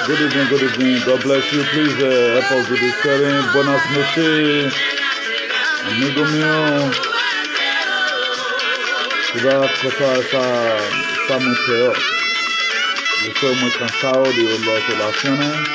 Good evening, good evening. God bless you. Please help us with the sharing. Buenas noches, amigo mío. Tu vas pasar esa mujer. Yo estoy muy cansado de las oraciones.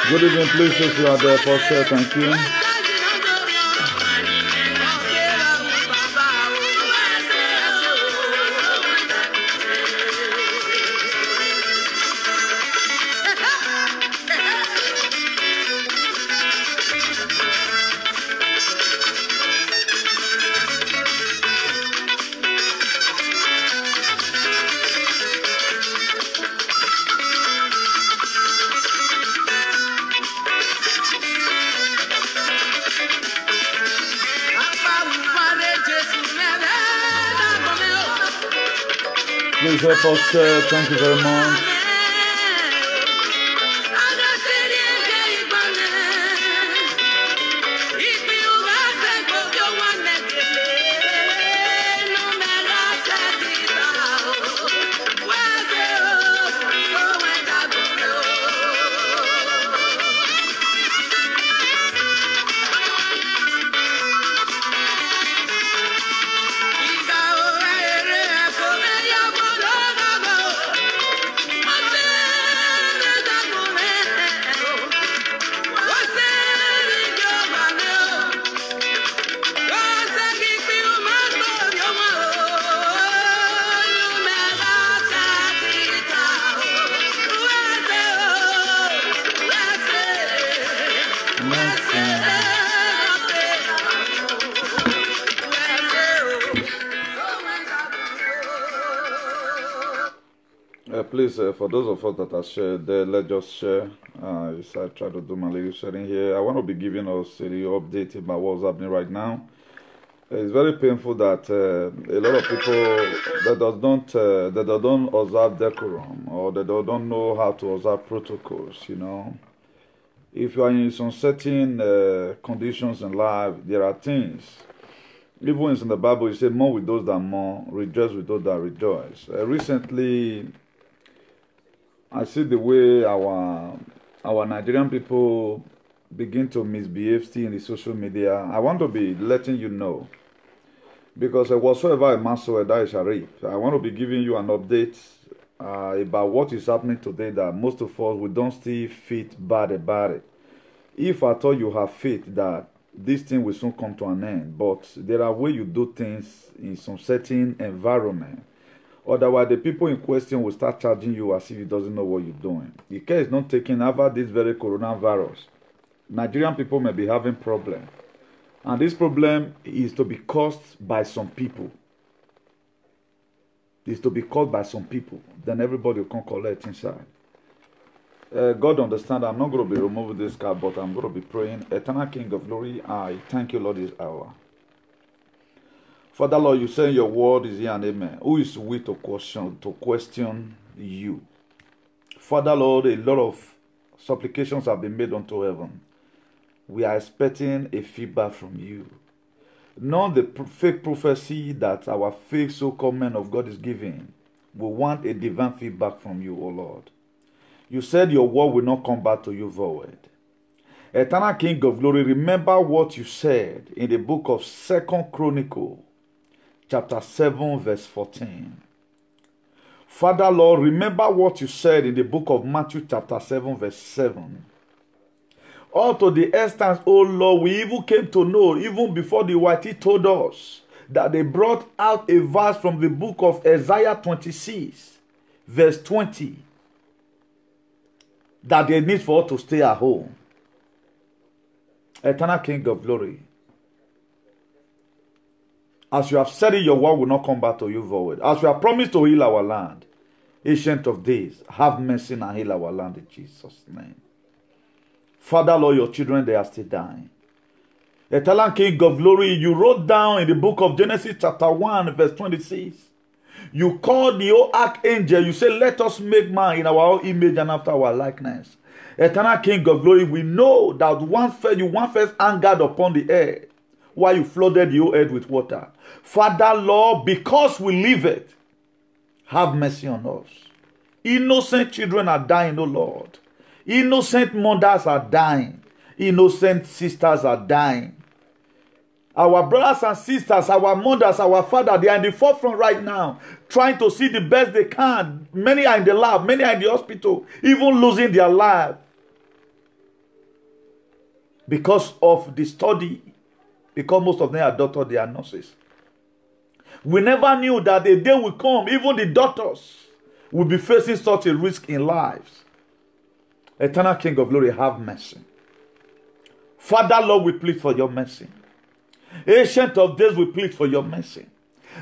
Good evening, please, if you are there for sure, thank you. Please help us share. Thank you very much. Please, for those of us that are shared there, let's just share. Yes, I try to do my little sharing here. I want to be giving us a little update about what's happening right now. It's very painful that a lot of people that don't observe decorum, or that don't know how to observe protocols. You know, if you are in some certain conditions in life, there are things. Even in the Bible, you say, "Mourn with those that mourn, rejoice with those that rejoice." Recently, I see the way our Nigerian people begin to misbehave still in the social media. I want to be letting you know, because whatsoever a man soweth, that shall reap. I want to be giving you an update about what is happening today, that most of us, we don't still feel bad about it. If at all you have faith that this thing will soon come to an end, but there are ways you do things in some certain environment. Otherwise, the people in question will start charging you as if you doesn't know what you're doing. The care is not taken over this very coronavirus. Nigerian people may be having problem. And this problem is to be caused by some people. It's to be caused by some people. Then everybody will come collect inside. God understand, I'm not going to be removing this card, but I'm going to be praying. Eternal King of Glory, I thank you, Lord, this hour. Father, Lord, you say your word is here and amen. Who is we to question you? Father, Lord, a lot of supplications have been made unto heaven. We are expecting a feedback from you. Not the fake prophecy that our fake so-called men of God is giving. We want a divine feedback from you, O Lord. You said your word will not come back to you void. Eternal King of glory, remember what you said in the book of 2 Chronicle, chapter 7, verse 14. Father, Lord, remember what you said in the book of Matthew, chapter 7, verse 7. All to the extent, oh Lord, we even came to know, even before the Whitey told us, that they brought out a verse from the book of Isaiah 26, verse 20, that they need for us to stay at home. Eternal King of glory, as you have said it, your word will not come back to you void. As you have promised to heal our land, Ancient of Days, have mercy and heal our land in Jesus' name. Father, Lord, your children, they are still dying. Eternal King of glory, you wrote down in the book of Genesis chapter 1, verse 26. You called the old archangel, you said, let us make man in our own image and after our likeness. Eternal King of glory, we know that you first angered upon the earth while you flooded the whole earth with water. Father, Lord, because we live it, have mercy on us. Innocent children are dying, O Lord. Innocent mothers are dying. Innocent sisters are dying. Our brothers and sisters, our mothers, our fathers, they are in the forefront right now, trying to see the best they can. Many are in the lab, many are in the hospital, even losing their life because of the study, because most of them are doctors, they are nurses. We never knew that the day will come, even the doctors will be facing such a risk in lives. Eternal King of glory, have mercy. Father, Lord, we plead for your mercy. Ancient of Days, we plead for your mercy.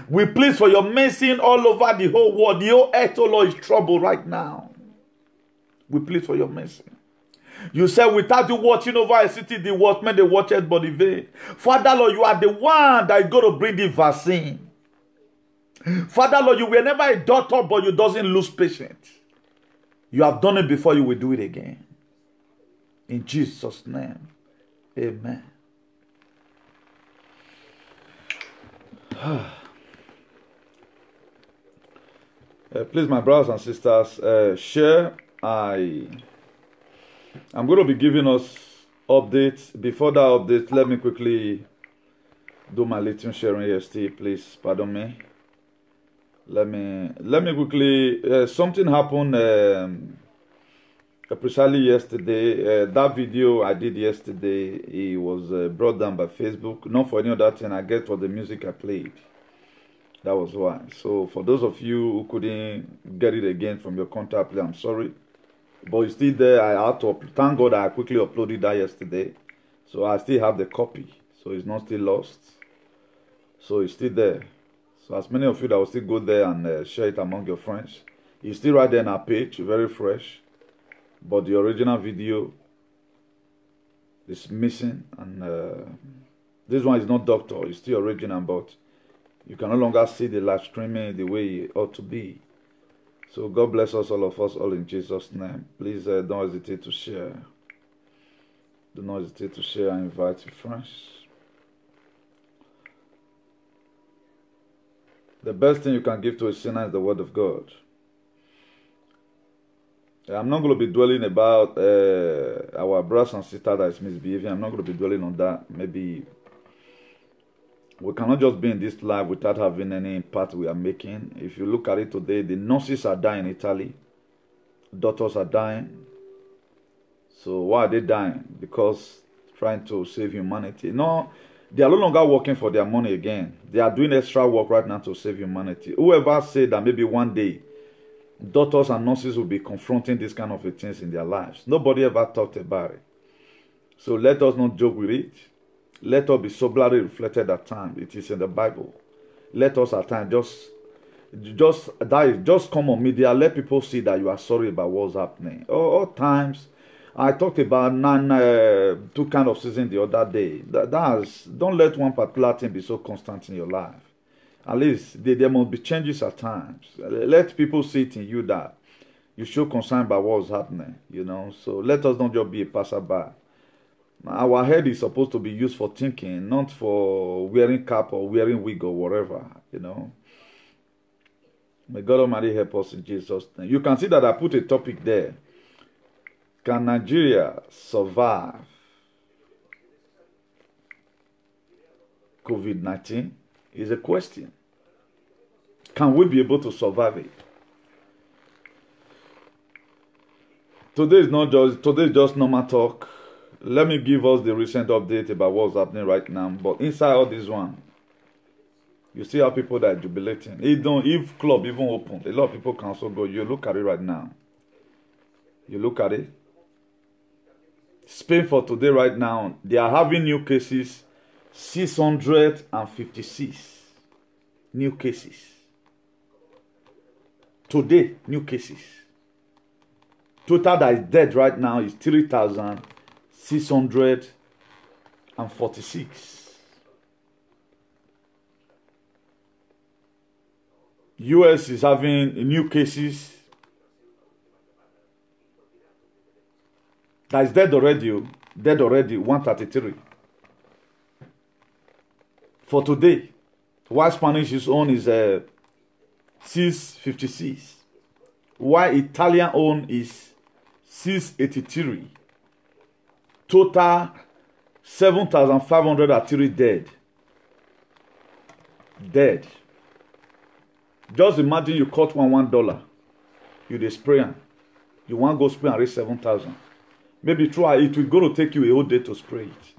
We plead for your mercy all over the whole world. The whole earth, oh Lord, is troubled right now. We plead for your mercy. You said without you watching over a city, the watchmen, they watch it but in vain. Father, Lord, you are the one that is going to bring the vaccine. Father, Lord, you were never a doctor, but you doesn't lose patience. You have done it before, you will do it again. In Jesus' name, amen. Please, my brothers and sisters, share. I'm going to be giving us updates. Before that update, let me quickly do my little sharing EST, please. Pardon me. Let me quickly. Something happened precisely yesterday. That video I did yesterday, it was brought down by Facebook. Not for any other thing. I get for the music I played. That was why. So for those of you who couldn't get it again from your contact, I'm sorry. But it's still there. I had to thank God I quickly uploaded that yesterday. So I still have the copy. So it's not still lost. So it's still there. So as many of you that will still go there and share it among your friends. It's still right there on our page, very fresh. But the original video is missing. And this one is not doctor. It's still original, but you can no longer see the live streaming the way it ought to be. So God bless us, all of us, all in Jesus' name. Please don't hesitate to share. Do not hesitate to share and invite your friends. The best thing you can give to a sinner is the word of God. I'm not going to be dwelling about our brothers and sisters that is misbehaving. I'm not going to be dwelling on that. Maybe we cannot just be in this life without having any impact we are making. If you look at it today, the nurses are dying in Italy. Doctors are dying. So why are they dying? Because trying to save humanity. No, they are no longer working for their money again. They are doing extra work right now to save humanity. Whoever said that maybe one day doctors and nurses will be confronting this kind of things in their lives. Nobody ever talked about it. So let us not joke with it. Let us be soberly reflected at times. It is in the Bible. Let us at times just come on media. Let people see that you are sorry about what's happening. All times, I talked about two kind of seasons the other day. Don't let one particular thing be so constant in your life. At least there must be changes at times. Let people see it in you that you show concern about what's happening. So let us not just be a passerby. Our head is supposed to be used for thinking, not for wearing cap or wearing wig or whatever, May God Almighty help us in Jesus' name. You can see that I put a topic there. Can Nigeria survive COVID-19? Is a question. Can we be able to survive it? Today is just normal talk. Let me give us the recent update about what's happening right now. But inside all this one, you see how people that are jubilating. If club even open, a lot of people can also go. You look at it right now. You look at it. Spain for today right now, they are having new cases, 656 new cases. Today, new cases. Total that is dead right now is 3,646. US is having new cases that is dead already, 133. For today, while Spanish's own is 656. While Italian own is 683. Total 7,503 dead. Dead. Just imagine you cut $1. You dey spray am. You want go spray and raise 7,000. Maybe try it will go to take you a whole day to spray it.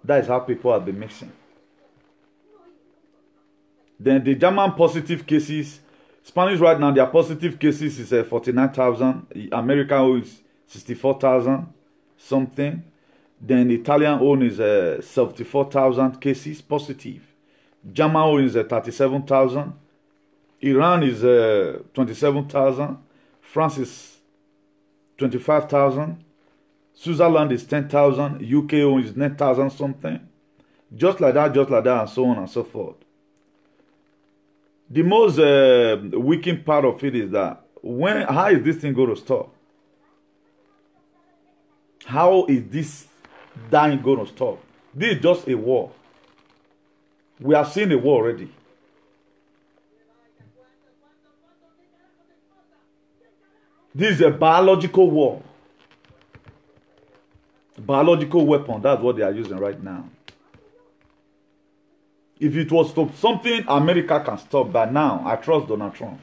That is how people have been mixing. Then the German positive cases, Spanish right now, their positive cases is 49,000. American is 64,000 something. Then the Italian own is 74,000 cases positive. German own is 37,000. Iran is 27,000. France is 25,000. Switzerland is 10,000. UK own is 9,000 something. Just like that, and so on and so forth. The most weakened part of it is that how is this thing going to stop? How is this dying going to stop? This is just a war. We have seen a war already. This is a biological war. Biological weapon, that's what they are using right now. If it was something America can stop by now, I trust Donald Trump.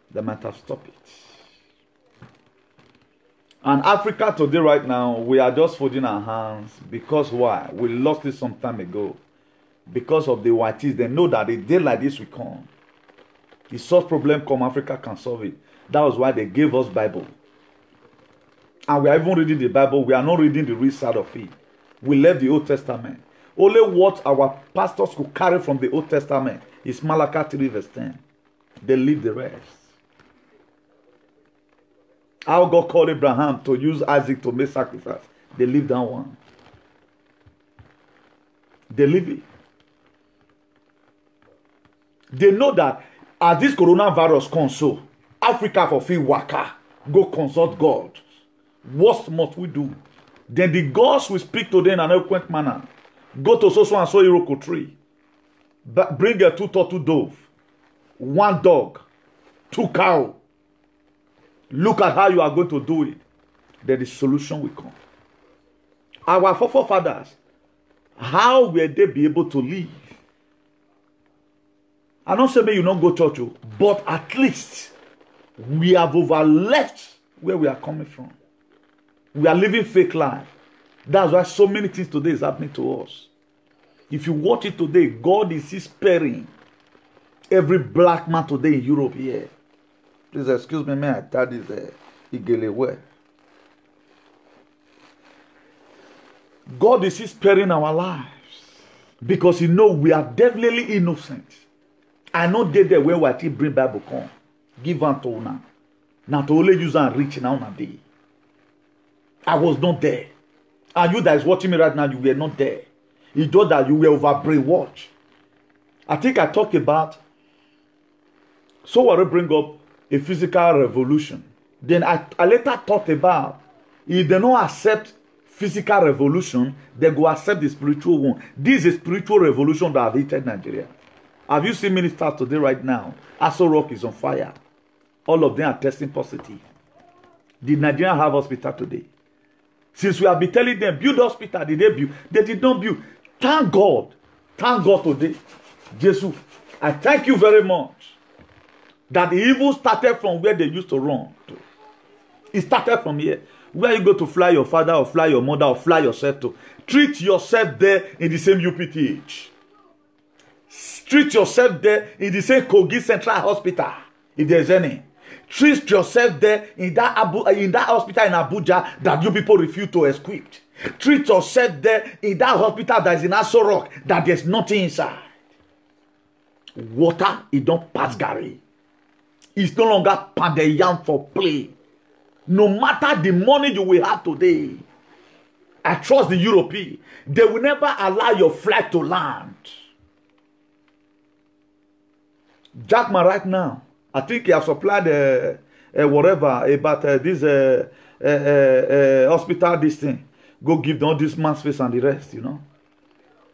They might have stopped it. And Africa today right now, we are just folding our hands. Because why? We lost it some time ago. Because of the whiteys, they know that a day like this will come. If such problem come, Africa can solve it. That was why they gave us Bible. And we are even reading the Bible. We are not reading the real side of it. We left the Old Testament. Only what our pastors could carry from the Old Testament is Malachi 3 verse 10. They leave the rest. How God called Abraham to use Isaac to make sacrifice. They leave that one. They leave it. They know that as this coronavirus comes, so Africa for free waka, go consult God. What must we do? Then the gods will speak to them in an eloquent manner. Go to so and so Iroko tree. Bring a 2 turtle dove, 1 dog, 2 cow. Look at how you are going to do it. Then the solution will come. Our forefathers, how will they be able to live? I don't say may you not go to church, but at least we have overleft where we are coming from. We are living fake life. That's why so many things today is happening to us. If you watch it today, God is sparing every black man today in Europe here. Please excuse me, may I tell this Igelewe. God is sparing our lives because He knows we are definitely innocent. I know they there where we bring Bible come, give unto una. Now to only use and reach now and day. I was not there. And you that is watching me right now, you were not there. It's just that you were over brainwashed. I think I talked about, so I will bring up a physical revolution. Then I later thought about, if they don't accept physical revolution, they go accept the spiritual one. This is a spiritual revolution that have hit Nigeria. Have you seen ministers today right now? Aso Rock is on fire. All of them are testing positive. did Nigeria have hospital today? Since we have been telling them, build hospital, did they build? They did not build. Thank God. Thank God today. Jesus, I thank you very much that the evil started from where they used to run to. It started from here. Where you go to fly your father or fly your mother or fly yourself to. Treat yourself there in the same UPTH. Treat yourself there in the same Kogi Central Hospital, if there's any. Treat yourself there in that hospital in Abuja that you people refuse to equip. Treat yourself there in that hospital that is in Aso Rock that there's nothing inside. Water, it don't pass Gary. It's no longer pandeyam for play. No matter the money you will have today, I trust the European. They will never allow your flight to land. Jackman right now, I think he has supplied whatever about this hospital, this thing. Go give them all this man's face and the rest, you know.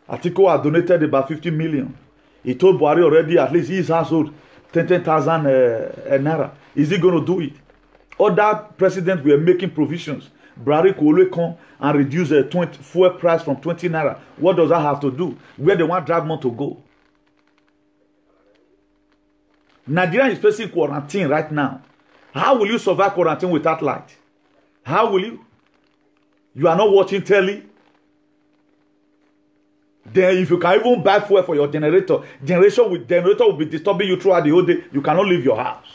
Atiko has donated about 50 million. He told Buhari already at least his household 10,000 naira. Is he going to do it? Other presidents were making provisions. Buhari could only come and reduce the fuel price from 20 naira. What does that have to do? Where they want drive more to go? Nigeria is facing quarantine right now. How will you survive quarantine without light? How will you? You are not watching telly. Then if you can even buy fuel for your generator, generator will be disturbing you throughout the whole day. You cannot leave your house.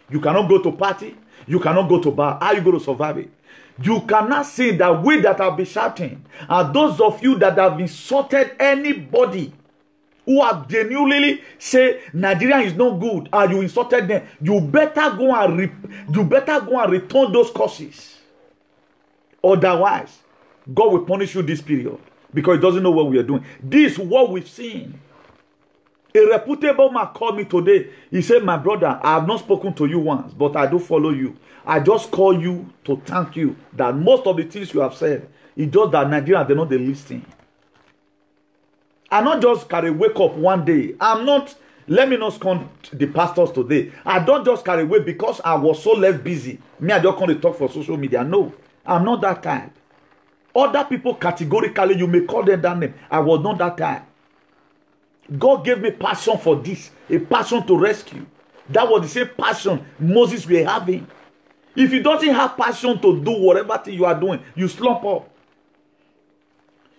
You cannot go to party. You cannot go to bar. How are you going to survive it? You cannot say that we that have been shouting are those of you that have insulted anybody who have genuinely say Nigeria is not good and you insulted them. You better go and return those curses. Otherwise, God will punish you this period because he doesn't know what we are doing. This is what we've seen. A reputable man called me today. He said, my brother, I have not spoken to you once, but I do follow you. I just call you to thank you that most of the things you have said, it's just that Nigeria, they're not listening. I not just carry wake up one day. Let me not scorn the pastors today. I don't just carry away because I was so less busy. Me, I just come to talk for social media. No, I'm not that type. Other people categorically, you may call them that name. I was not that type. God gave me passion for this, a passion to rescue. That was the same passion Moses were having. If you doesn't have passion to do whatever thing you are doing, you slump up.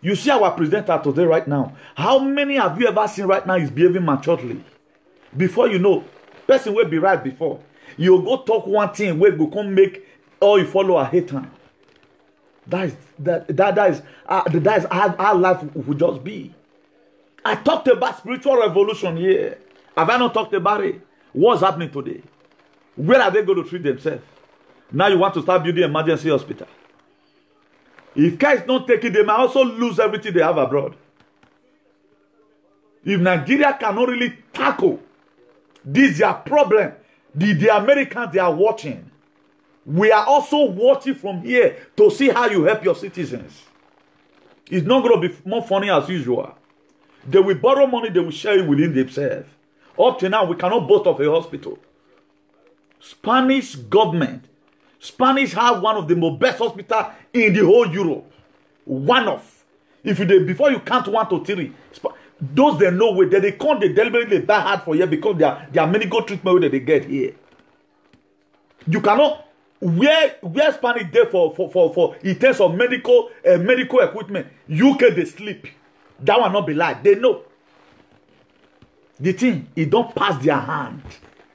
You see our presenter today right now. How many have you ever seen right now is behaving maturely? Before you know, person will be right before. You go talk one thing where you come make all you follow a hater. That is how life would just be. I talked about spiritual revolution here. Have I not talked about it? What's happening today? Where are they going to treat themselves? Now you want to start building an emergency hospital. If care is not taken, they might also lose everything they have abroad. If Nigeria cannot really tackle this their problem, the Americans, they are watching. We are also watching from here to see how you help your citizens. It's not going to be more funny as usual. They will borrow money, they will share it within themselves. Up to now, we cannot boast of a hospital. Spanish government. Spanish have one of the most best hospitals in the whole Europe. One of. Before you count 1 to 3, those they know where they can't, they deliberately buy hard for here because there are many good treatment that they get here. You cannot where Spanish there for in terms of medical equipment. UK they sleep. That will not be like they know. The thing it don't pass their hand.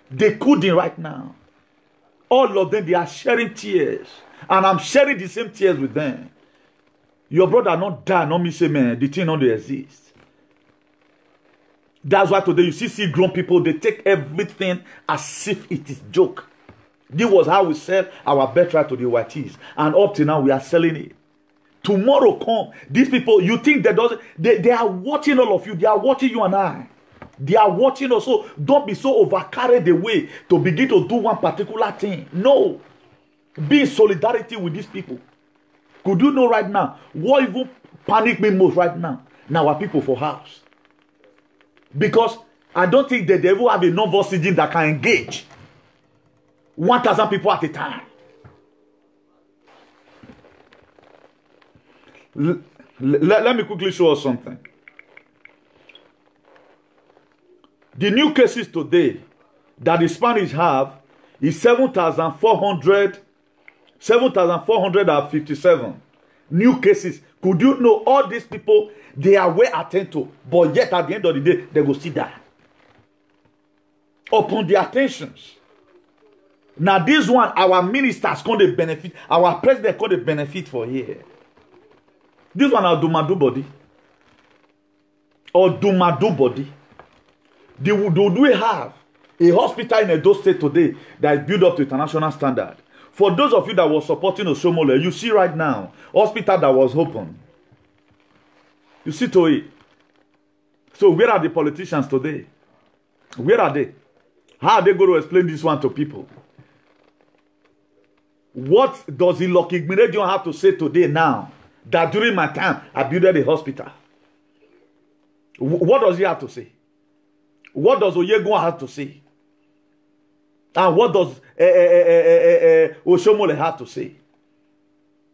They couldn't right now. All of them, they are sharing tears. And I'm sharing the same tears with them. Your brother not die, not me say, man, the thing don't exist. That's why today you see grown people, they take everything as if it is joke. This was how we sell our birthright to the whiteys. And up to now, we are selling it. Tomorrow come, these people, you think they are watching all of you. They are watching you and I. They are watching us. So don't be so overcarried away to begin to do one particular thing. No. Be in solidarity with these people. Could you know right now what even panic me most right now? Now our people for house. Because I don't think that they will have enough oxygen that can engage 1,000 people at a time. Let me quickly show us something. The new cases today that the Spanish have is 7,457 new cases. Could you know all these people, they are well attended to, but yet at the end of the day, they will still die. Upon their attentions. Now this one, our ministers can't benefit, our president can't benefit for here. This one are Dumadu body. Or Dumadu body. Do we have a hospital in Edo State today that is built up to international standard? For those of you that were supporting Osomole, you see right now, hospital that was open. You see to it. So where are the politicians today? Where are they? How are they going to explain this one to people? What does Iloki Gbenedion have to say today now? That during my time, I built a hospital. What does he have to say? What does Oyegun have to say? And what does Osomole have to say?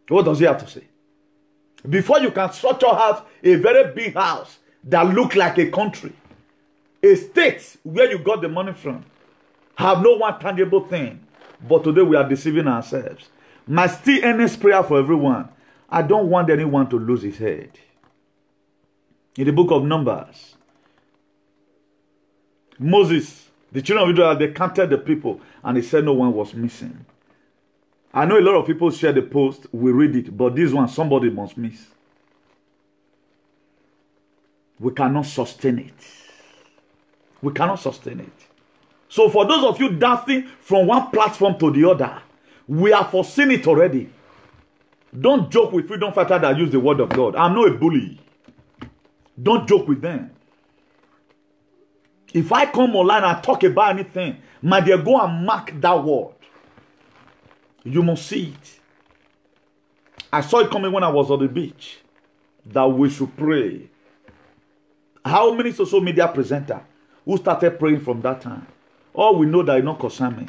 What does he have to say? Before you can structure out a very big house that looks like a country, a state where you got the money from, have no one tangible thing. But today we are deceiving ourselves. My still earnest prayer for everyone. I don't want anyone to lose his head. In the book of Numbers, Moses, the children of Israel, they counted the people and they said no one was missing. I know a lot of people share the post, we read it, but this one somebody must miss. We cannot sustain it. We cannot sustain it. So for those of you dancing from one platform to the other, we have foreseen it already. Don't joke with freedom fighters that use the word of God. I'm not a bully. Don't joke with them. If I come online and talk about anything, my dear, go and mark that word. You must see it. I saw it coming when I was on the beach. That we should pray. How many social media presenters who started praying from that time? All we know that it not concern me.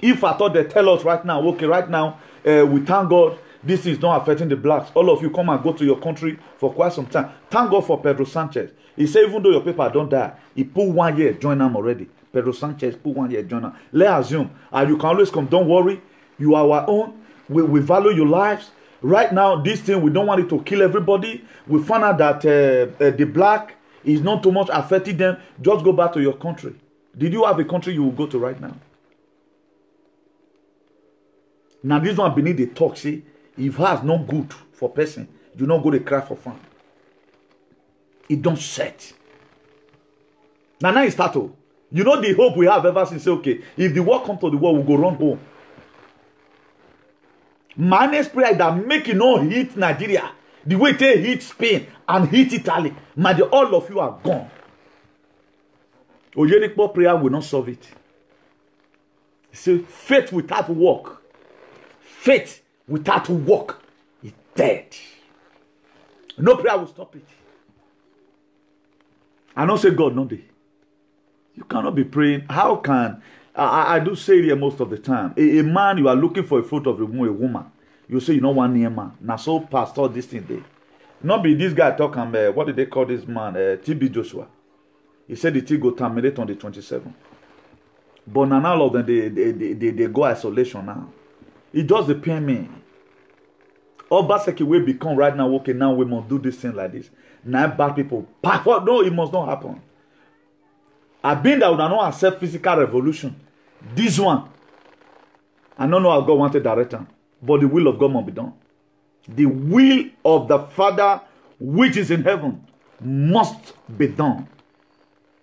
If I thought they tell us right now, okay, right now, we thank God, this is not affecting the blacks. All of you come and go to your country for quite some time. Thank God for Pedro Sanchez. He said, even though your people don't die, he put 1 year, join them already. Pedro Sanchez put 1 year, join them. Let's assume, and you can always come, don't worry, you are our own. We value your lives. Right now, this thing, we don't want it to kill everybody. We found out that the black is not too much affecting them. Just go back to your country. Did you have a country you will go to right now? Now this one beneath the talk, see, if has no good for person, you not go to cry for fun. It don't set. Now it start to. You know the hope we have ever since, say, okay, if the war come to the war, we'll go run home. My next prayer is that make it not hit Nigeria the way they hit Spain and hit Italy. My dear, all of you are gone. Oyenikpo prayer will not solve it. See, faith without work. Faith without work is dead. No prayer will stop it. I don't say God, no day. You cannot be praying. How can... I do say it here most of the time. A man, you are looking for a fruit of the womb, a woman. You say you know one near man. Now so pastor this thing there. Not be this guy talking, what did they call this man? TB Joshua. He said the thing go terminate on the 27th. But now all of them, they go isolation now. It does depend me. Obaseki will become right now, okay, now we must do this thing like this. Now bad people. No, it must not happen. I've been that would not accept physical revolution. This one, I don't know how God wanted to direct them, but the will of God must be done. The will of the Father which is in heaven must be done.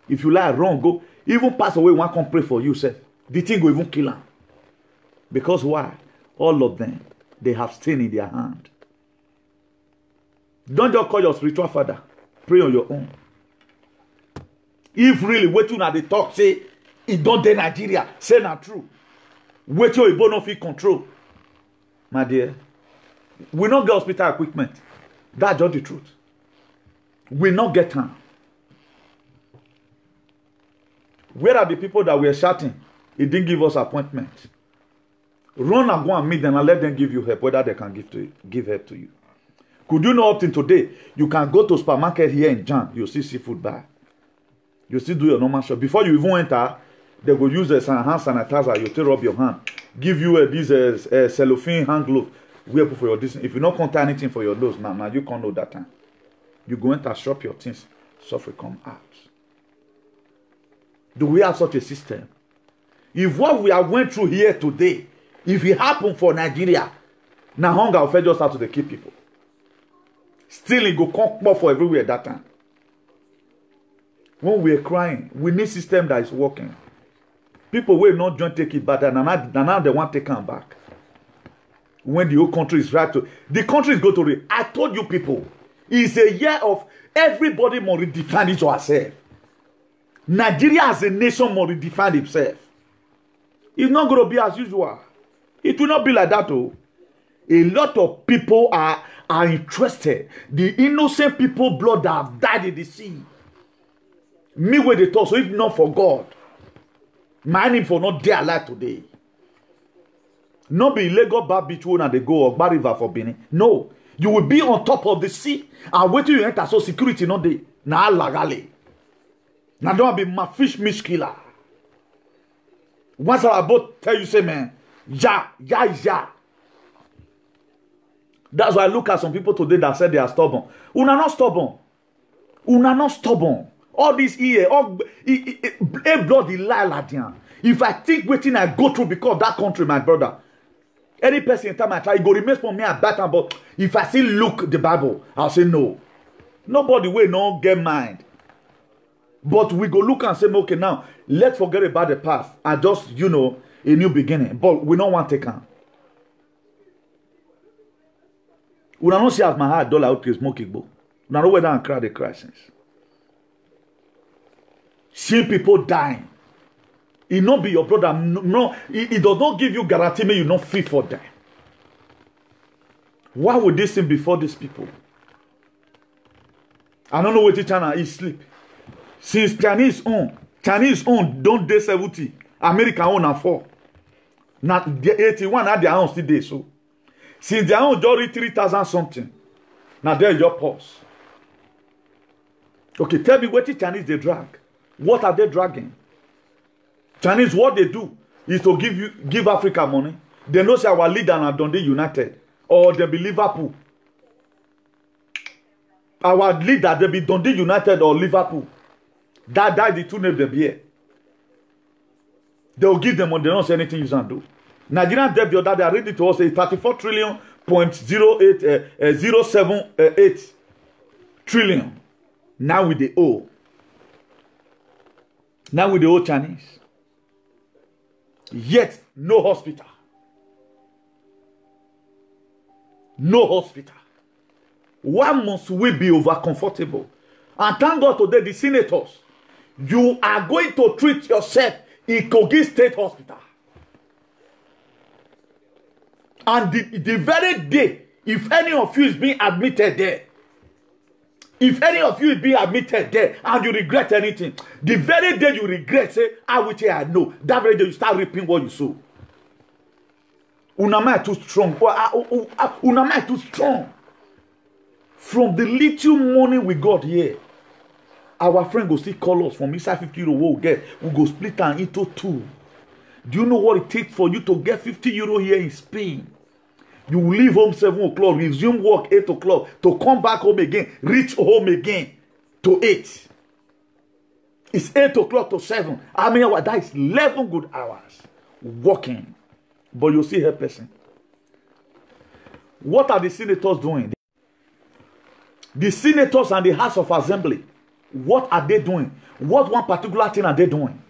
If you lie wrong, go. Even pass away, one can pray for you, sir. The thing will even kill him. Because why? All of them, they have stain in their hand. Don't just call your spiritual father. Pray on your own. If really waiting at the talk, say, it don't dey Nigeria, say not true. Wait till you no fit control. My dear, we not get hospital equipment. That's just the truth. We not get time. Where are the people that were shouting? He didn't give us appointment. Run and go and meet them and let them give you help, whether they can give help to you. Could you know up till today, you can go to supermarket here in Jan, you see seafood buy. You still do your normal shop. Before you even enter, they go use a hand sanitizer, you take rub your hand. Give you this cellophane hand glove. Wear for your distance. If you don't contain anything for your nose, now you can't know that time. You go enter shop your things, stuff will come out. Do we have such a system? If what we are went through here today, if it happened for Nigeria, now hunger will just have to keep people. Still, it go come more for everywhere at that time. When we are crying, we need system that is working. People will not join take it, but now they want to come back. When the whole country is right to, the country is going to. I told you people, it's a year of everybody must redefine it yourself. Nigeria as a nation must redefine itself. It's not going to be as usual. It will not be like that, though. A lot of people are interested. The innocent people blood that have died in the sea. Me where they talk, so if not for God, my name for not there alive today. Not be Lagos Bar Beach and they go or Bar River for Benin. No. You will be on top of the sea and wait till you enter, so security not there. Now lagale. Now don't be my fish miss killer. Once I about tell you say man, ja. That's why I look at some people today that said they are stubborn. Una not stubborn. Una not stubborn. All this here, all a bloody lie ladian. If I think waiting I go through because of that country, my brother. Any person in time I try, it go remain for me at that time. But if I still look the Bible, I'll say no. Nobody will not get mind. But we go look and say, okay, now let's forget about the past and just, a new beginning. But we don't want to take on. We don't see as my heart dollar out to smoke it, but we don't know whether I cry the crisis. See people dying. It not be your brother. No, it does not give you guarantee me you not fit for them. Why would this thing before these people? I don't know what the China is sleep. Since Chinese own don't day 70. American own and 4. Now the 81 at their own still day so. Since their own already 3,000 something. Now there your pause. Okay, tell me what the Chinese they drag. What are they dragging? Chinese, what they do is to give Africa money. They know say our leader are Dundee United or they be Liverpool. Our leader they be Dundee United or Liverpool. That the two names they be here. They will give them money. They don't say anything you can do. Nigerian debt the other day are ready to us say 34 trillion point 078 trillion. Now with the O. Now with the old Chinese. Yet, no hospital. No hospital. Why must we be over comfortable? And thank God today, the senators, you are going to treat yourself in Kogi State Hospital. And the very day, if any of you is being admitted there, if any of you is being admitted there and you regret anything, the very day you regret, say, I will say I know. That very day you start reaping what you sow. Unama too strong. Unama too strong. From the little money we got here, our friend go still call us from inside 50 euro we'll get. We go split and into 2. Do you know what it takes for you to get 50 euro here in Spain? You will leave home 7 o'clock, resume work 8 o'clock, to come back home again, reach home again to 8. It's 8 o'clock to 7. I mean, that is 11 good hours working. But you see her person. What are the senators doing? The senators and the House of Assembly, what are they doing? What one particular thing are they doing?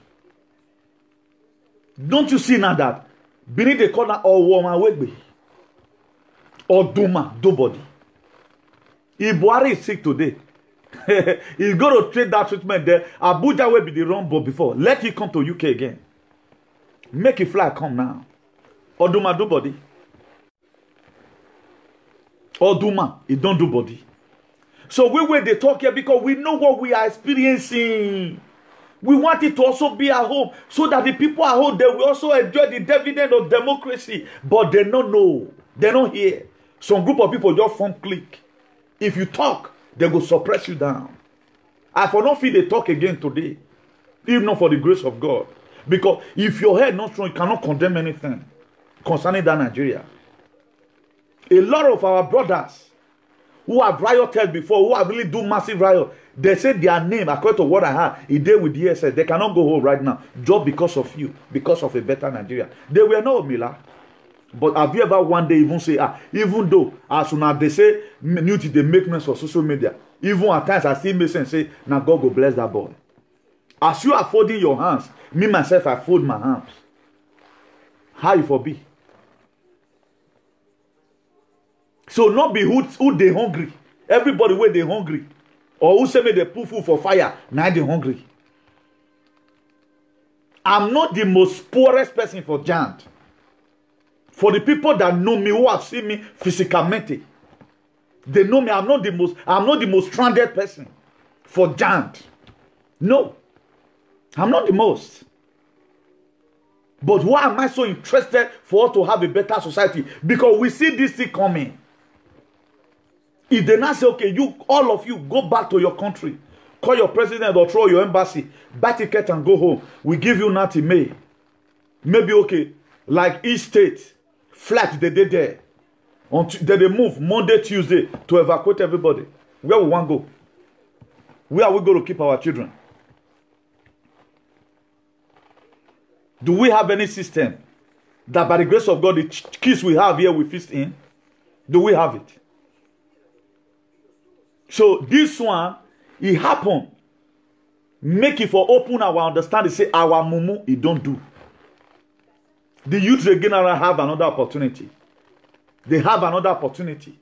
Don't you see now that beneath the corner or woman Wegbe or Duma, nobody. If Buhari is sick today, he's going to trade that treatment there. Abuja will be the wrong boat before. Let him come to UK again. Make it fly come now. Or Duma do body. Or Duma, it don't do body. So we they talk here because we know what we are experiencing. We want it to also be at home so that the people at home, they will also enjoy the dividend of democracy. But they don't know. They don't hear. Some group of people just form clique. If you talk, they will suppress you down. I for not feel they talk again today, if not for the grace of God. Because if your head not strong, you cannot condemn anything concerning that Nigeria. A lot of our brothers who have rioted before, who have really do massive riot, they say their name, according to what I heard, is there with DSS. They cannot go home right now just because of you, because of a better Nigeria. They were not Mila. But have you ever one day even say, even though as soon as they say new they make noise for social media, even at times I see me say, now God go bless that boy. As you are folding your hands, me myself I fold my hands. How you for be? So not be who they hungry. Everybody where they hungry. Or who say me they put food for fire, now they hungry. I'm not the most poorest person for Jant. For the people that know me, who have seen me physically, they know me. I'm not the most stranded person for Jant. No, I'm not the most. But why am I so interested for us to have a better society? Because we see this thing coming. If they not say, okay, you all of you go back to your country, call your president or throw your embassy, buy ticket and go home. We give you nothing May. Maybe okay, like each state, flat they did there. Then they move Monday, Tuesday to evacuate everybody. Where we want to go? Where are we going to keep our children? Do we have any system that by the grace of God, the kids we have here we feast in? Do we have it? So this one, it happened. Make it for open our understanding. Say our mumu, it don't do. The youth again have another opportunity. They have another opportunity.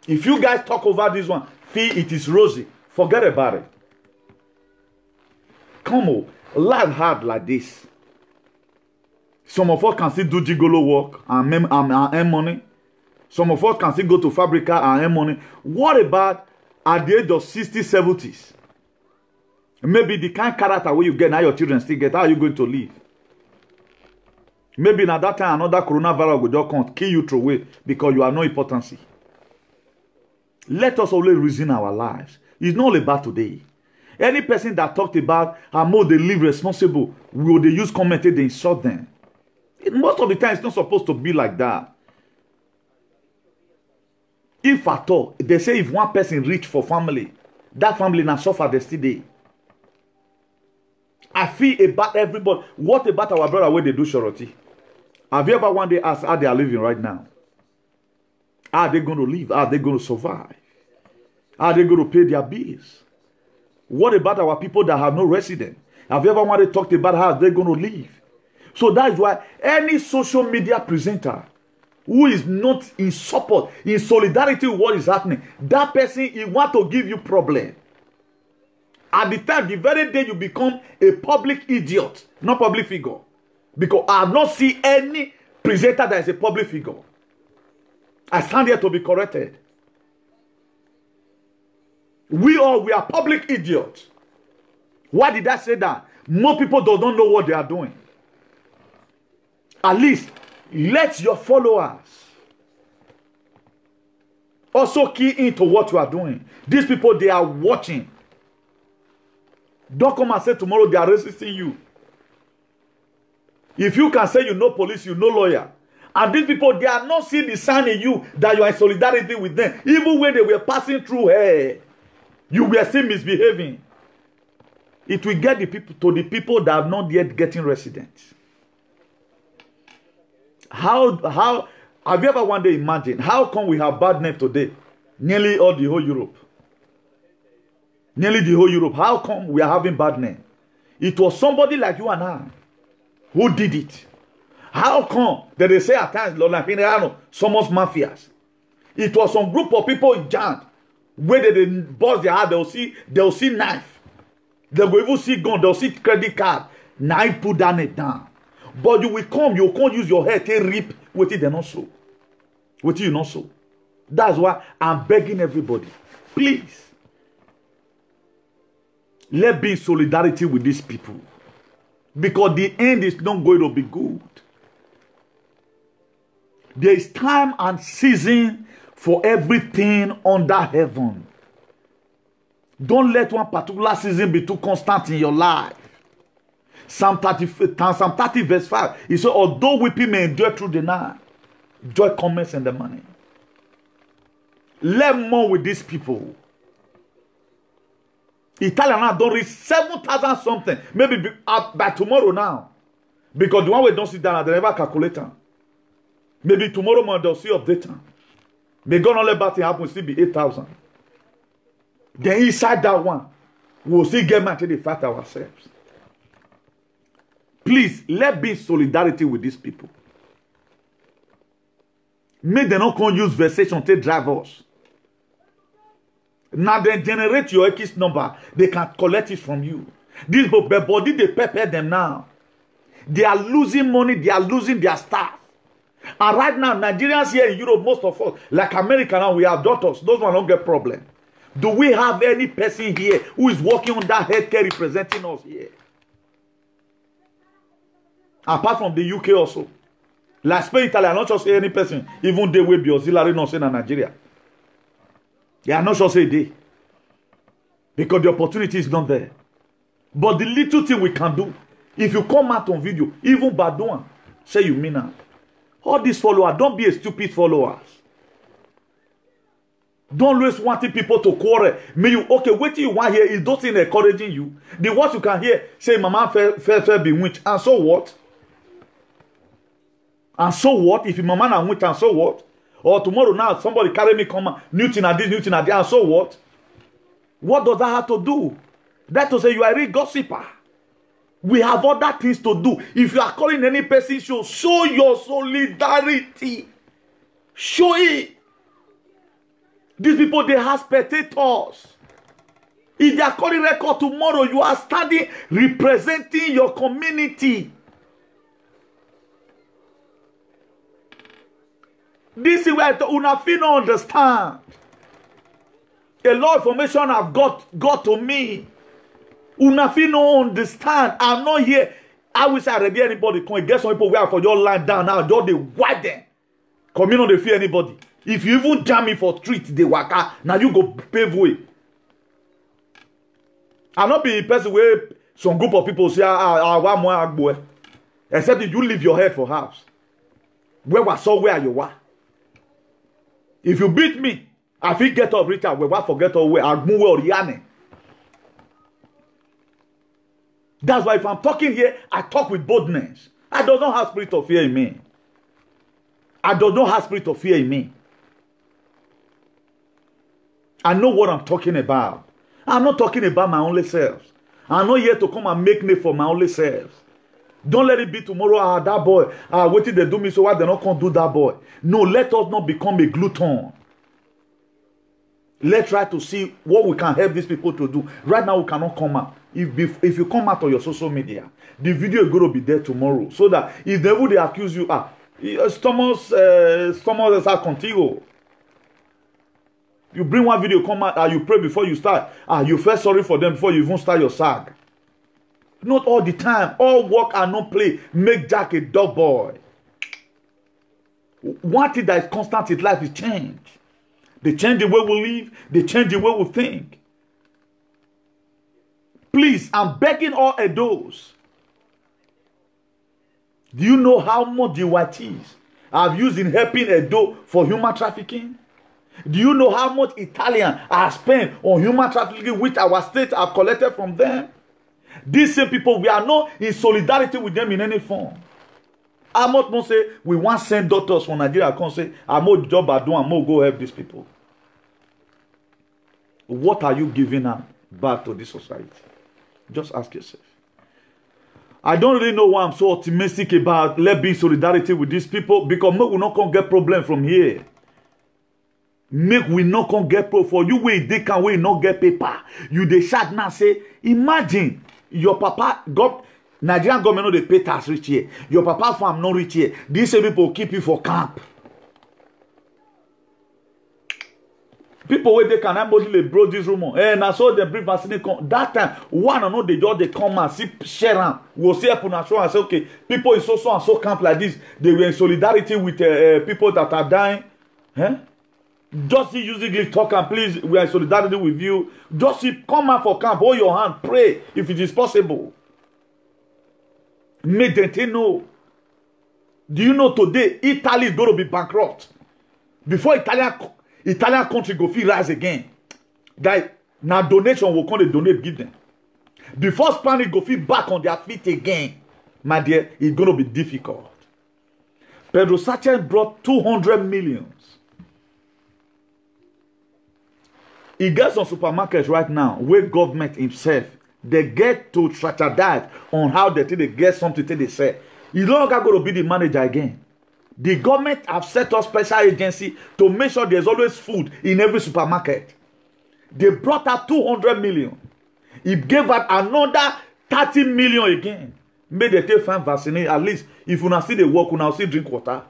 If you guys talk over this one, feel it is rosy. Forget about it. Come on, life hard like this. Some of us can still do gigolo work and earn money. Some of us can still go to Fabrica and earn money. What about at the age of 60s, 70s? Maybe the kind of character where you get now your children still get, how are you going to live? Maybe at that time another coronavirus will just come kill you through away because you are no importance. Let us always reason our lives. It's not about today. Any person that talked about how more they live responsible, will they use comment, they insult them. Most of the time, it's not supposed to be like that. If at all, they say if one person reach for family, that family now suffer the still day. I feel about everybody. What about our brother where they do charity? Have you ever one day asked how they are living right now? How are they going to live? How are they going to survive? How are they going to pay their bills? What about our people that have no resident? Have you ever one day talked about how they're going to live? So that's why any social media presenter who is not in support, in solidarity with what is happening, that person, he want to give you problem. At the time, the very day you become a public idiot, not public figure. Because I have not seen any presenter that is a public figure. I stand here to be corrected. We are public idiots. Why did I say that? More people don't know what they are doing. At least, let your followers also key into what you are doing. These people, they are watching. Don't come and say tomorrow they are resisting you. If you can say you know police, you know lawyer. And these people, they are not seeing the sign in you that you are in solidarity with them. Even when they were passing through here, you were still misbehaving. It will get the people to the people that are not yet getting residents. How have you ever one day imagined how come we have bad name today? Nearly all the whole Europe. Nearly the whole Europe. How come we are having bad name? It was somebody like you and I who did it. How come that they say at times, somos mafias? It was some group of people in Jant where they bust their heart, they'll see knife. They will even see gun, they'll see credit card. Now you put down it down. But you can't use your head to rip what they not so. What you not so. That's why I'm begging everybody. Please. Let's be in solidarity with these people. Because the end is not going to be good. There is time and season for everything under heaven. Don't let one particular season be too constant in your life. Psalm 30 verse 5. He said, although weeping may endure through the night, joy comes in the morning. Learn more with these people. Italian now don't reach 7,000 something. Maybe by tomorrow now. Because the one we don't sit down, they never calculate them. Maybe tomorrow morning they'll see update them. May God not let bad thing happen, still be 8,000. Then inside that one, we'll still get mad till they fight ourselves. Please, let's be in solidarity with these people. Make them not use versation to drive us. Now they generate your X number, they can collect it from you. This body, they pepper them now. They are losing money, they are losing their staff. And right now, Nigerians here in Europe, most of us, like America now, we have daughters. Those ones don't get problem. Do we have any person here who is working on that healthcare representing us here? Apart from the UK also. Like Spain, Italy, I'm not just any person, even they will be auxiliary nursing in Nigeria. They are not sure say they. Because the opportunity is not there. But the little thing we can do, if you come out on video, even Badouan, say you mean that. All these followers, don't be a stupid followers. Don't always wanting people to quarrel. May you, okay, what you want here is those things encouraging you. The words you can hear, say, Mama fair be witch. And so what? And so what? If your mama na witch, and so what? Or tomorrow now, somebody carry me, come Newton at this, Newton at that, and so what? What does that have to do? That to say you are a real gossiper. We have other things to do. If you are calling any person, show your solidarity. Show it. These people, they have spectators. If they are calling record tomorrow, you are standing representing your community. This is where una fit no understand. A lot of information have got to me. Una fit no understand. I'm not here. I wish I ready anybody come get some people where for your line down now. Just they wipe them. Come in on the fear anybody. If you even jam me for street, they waka. Now you go pave way. I'll not be a person where some group of people say, one more boy. Except if you leave your head for house. Where was so where you were? If you beat me, I feel get up, Richard. We won't forget away. I'll move or Yane. That's why if I'm talking here, I talk with boldness. I do not have spirit of fear in me. I do not have spirit of fear in me. I know what I'm talking about. I'm not talking about my only self. I'm not here to come and make name for my only self. Don't let it be tomorrow, that boy, what did they do me, so why they not come do that boy? No, let us not become a glutton. Let's try to see what we can help these people to do. Right now, we cannot come out. If you come out on your social media, the video is going to be there tomorrow. So that if they accuse you, Thomas is contigo. You bring one video, come out, you pray before you start. You feel sorry for them before you even start your sag. Not all the time. All work and no play make Jack a dog boy. One thing that is constant in life is change. They change the way we live. They change the way we think. Please, I'm begging all adults. Do you know how much the whites have used in helping Edo for human trafficking? Do you know how much Italian are spent on human trafficking which our states have collected from them? These same people, we are not in solidarity with them in any form. I'm not going to say we want to send doctors from Nigeria. I can't say I'm more job I do. I'm more go help these people. What are you giving out back to this society? Just ask yourself. I don't really know why I'm so optimistic about let's be in solidarity with these people, because we will not get problem from here. Make we not come get pro for you where they can we not get paper. You they shout now say, imagine your papa got Nigerian government no they pay tax rich here. Your papa farm not rich here. These people keep you for camp. People where they can ambulantly bro this rumor. And I saw them bring vaccine that time. One or no they just they come and see share them. We'll see upon a show and say okay, people in so and so camp like this. They were in solidarity with people that are dying. Huh? Just see using talk and please, we are in solidarity with you. Just see, come out for camp, hold your hand, pray if it is possible. Make them know. Do you know today Italy is going to be bankrupt? Before Italian country go feel rise again. That now donation will come to donate, give them. Before Spanish go feel back on their feet again, my dear, it's going to be difficult. Pedro Sanchez brought 200 millions. He gets some supermarkets right now where government himself, they get to strategize on how they get something they say. He's no longer going to be the manager again. The government have set up special agency to make sure there's always food in every supermarket. They brought out 200 million. He gave out another 30 million again. Made they take find vaccinate. At least if you now see the work, you now see drink water.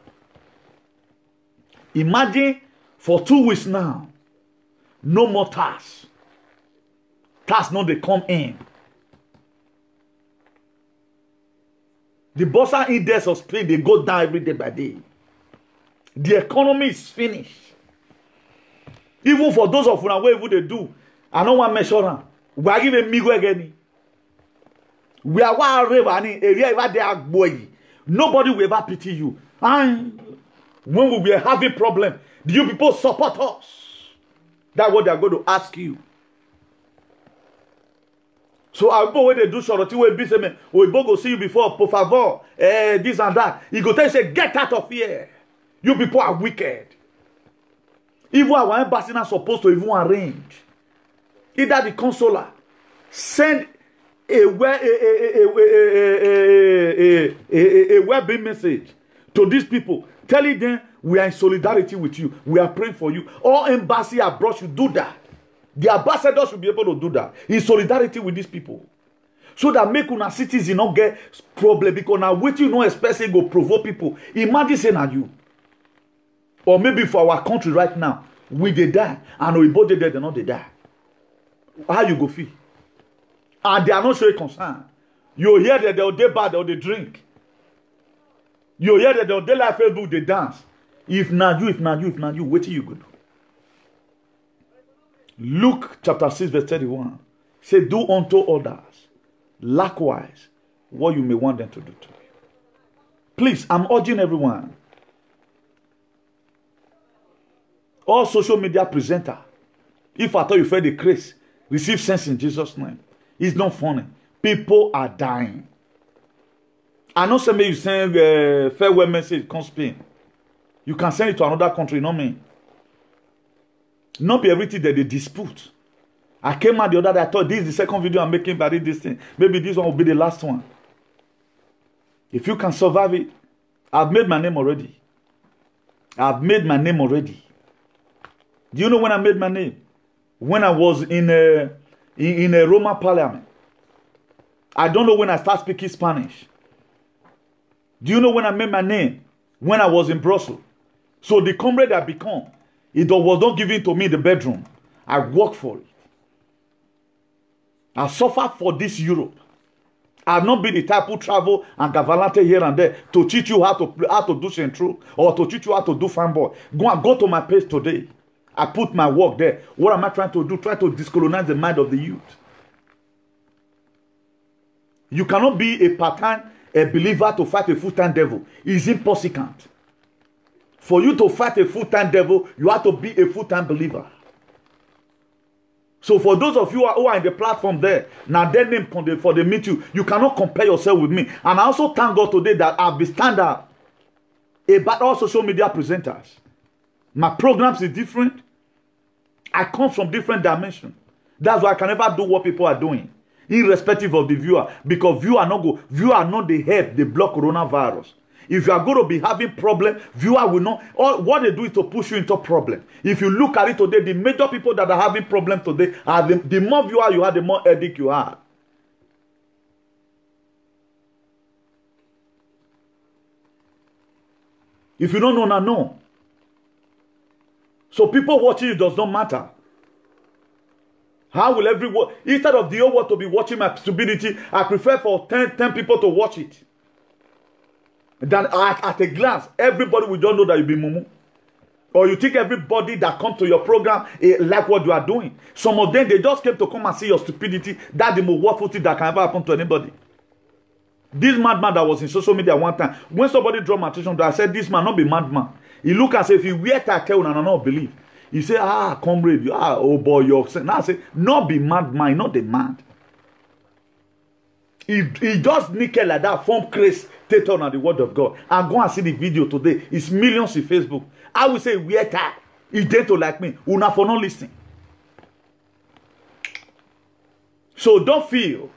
Imagine for 2 weeks now, no more tax. Tax not they come in. The Bossa index of Spain, they go down every day by day. The economy is finished. Even for those of you where they do, I don't want to measure them. We are giving me again. We are one area where they are boy. Nobody will ever pity you. And when we were having problem, do you people support us? That's what they are going to ask you. So I go where they do sorority will be saying, we go see you before, por favor, this and that. He go tell you, say, get out of here. You people are wicked. Even our embassy not supposed to even arrange. Either the consular send a web message to these people, telling them we are in solidarity with you, we are praying for you. All embassy abroad should do that. The ambassador should be able to do that in solidarity with these people. So that make una citizens not get problem because now what you know especially go provoke people. Imagine saying at you. Or maybe for our country right now, we they die and we both they dead, they not they die. How you go feel? And they are not showing concern. You hear that they'll day bad or they drink. You hear that they'll day like Facebook, they dance. If not you, what do you go do? Luke chapter 6 verse 31. Say, do unto others likewise what you may want them to do to you. Please, I'm urging everyone. All social media presenter, if I thought you felt the craze, receive sense in Jesus' name. It's not funny. People are dying. I know somebody you send a farewell message, come Spain. You can send it to another country, not me. Not be everything that they dispute. I came out the other day, I thought this is the second video I'm making about this thing. Maybe this one will be the last one. If you can survive it, I've made my name already. I've made my name already. Do you know when I made my name? When I was in a Roman parliament. I don't know when I started speaking Spanish. Do you know when I made my name? When I was in Brussels. So the comrade I become, it was not given to me in the bedroom. I worked for it. I suffered for this Europe. I've not been the type who travel and gavalante here and there to teach you how to do central or to teach you how to do fanboy. Go to my page today. I put my work there. What am I trying to do? Try to discolonize the mind of the youth. You cannot be a part-time believer to fight a full-time devil. It's impossible. For you to fight a full-time devil, you have to be a full-time believer. So for those of you who are in the platform there, now their name for the meet you, you cannot compare yourself with me. And I also thank God today that I'll be stand up about all social media presenters. My programs is different. I come from different dimensions. That's why I can never do what people are doing, irrespective of the viewer, because viewer are not the help, they block coronavirus. If you are going to be having problem, viewer will not. All what they do is to push you into problem. If you look at it today, the major people that are having problem today are the more viewer you have, the more headache you have. If you don't know, now know. So people watching it does not matter. How will everyone, instead of the whole world to be watching my stupidity, I prefer for 10 people to watch it. Then at a glance, everybody will just know that you be mumu. Or you think everybody that comes to your program like what you are doing. Some of them, they just came to come and see your stupidity. That's the most worthwhil thing that can ever happen to anybody. This madman that was in social media one time, when somebody drew my attention to, I said, this man not be madman. He look and say, if he wear that tell and I not believe. He say, comrade, oh boy, you're saying. Now I say, not be madman, not the mad. He just nickel like that, form craze, take on the word of God. And go and see the video today. It's millions in Facebook. I will say, wear that. He did to like me. Una for not listening. So don't feel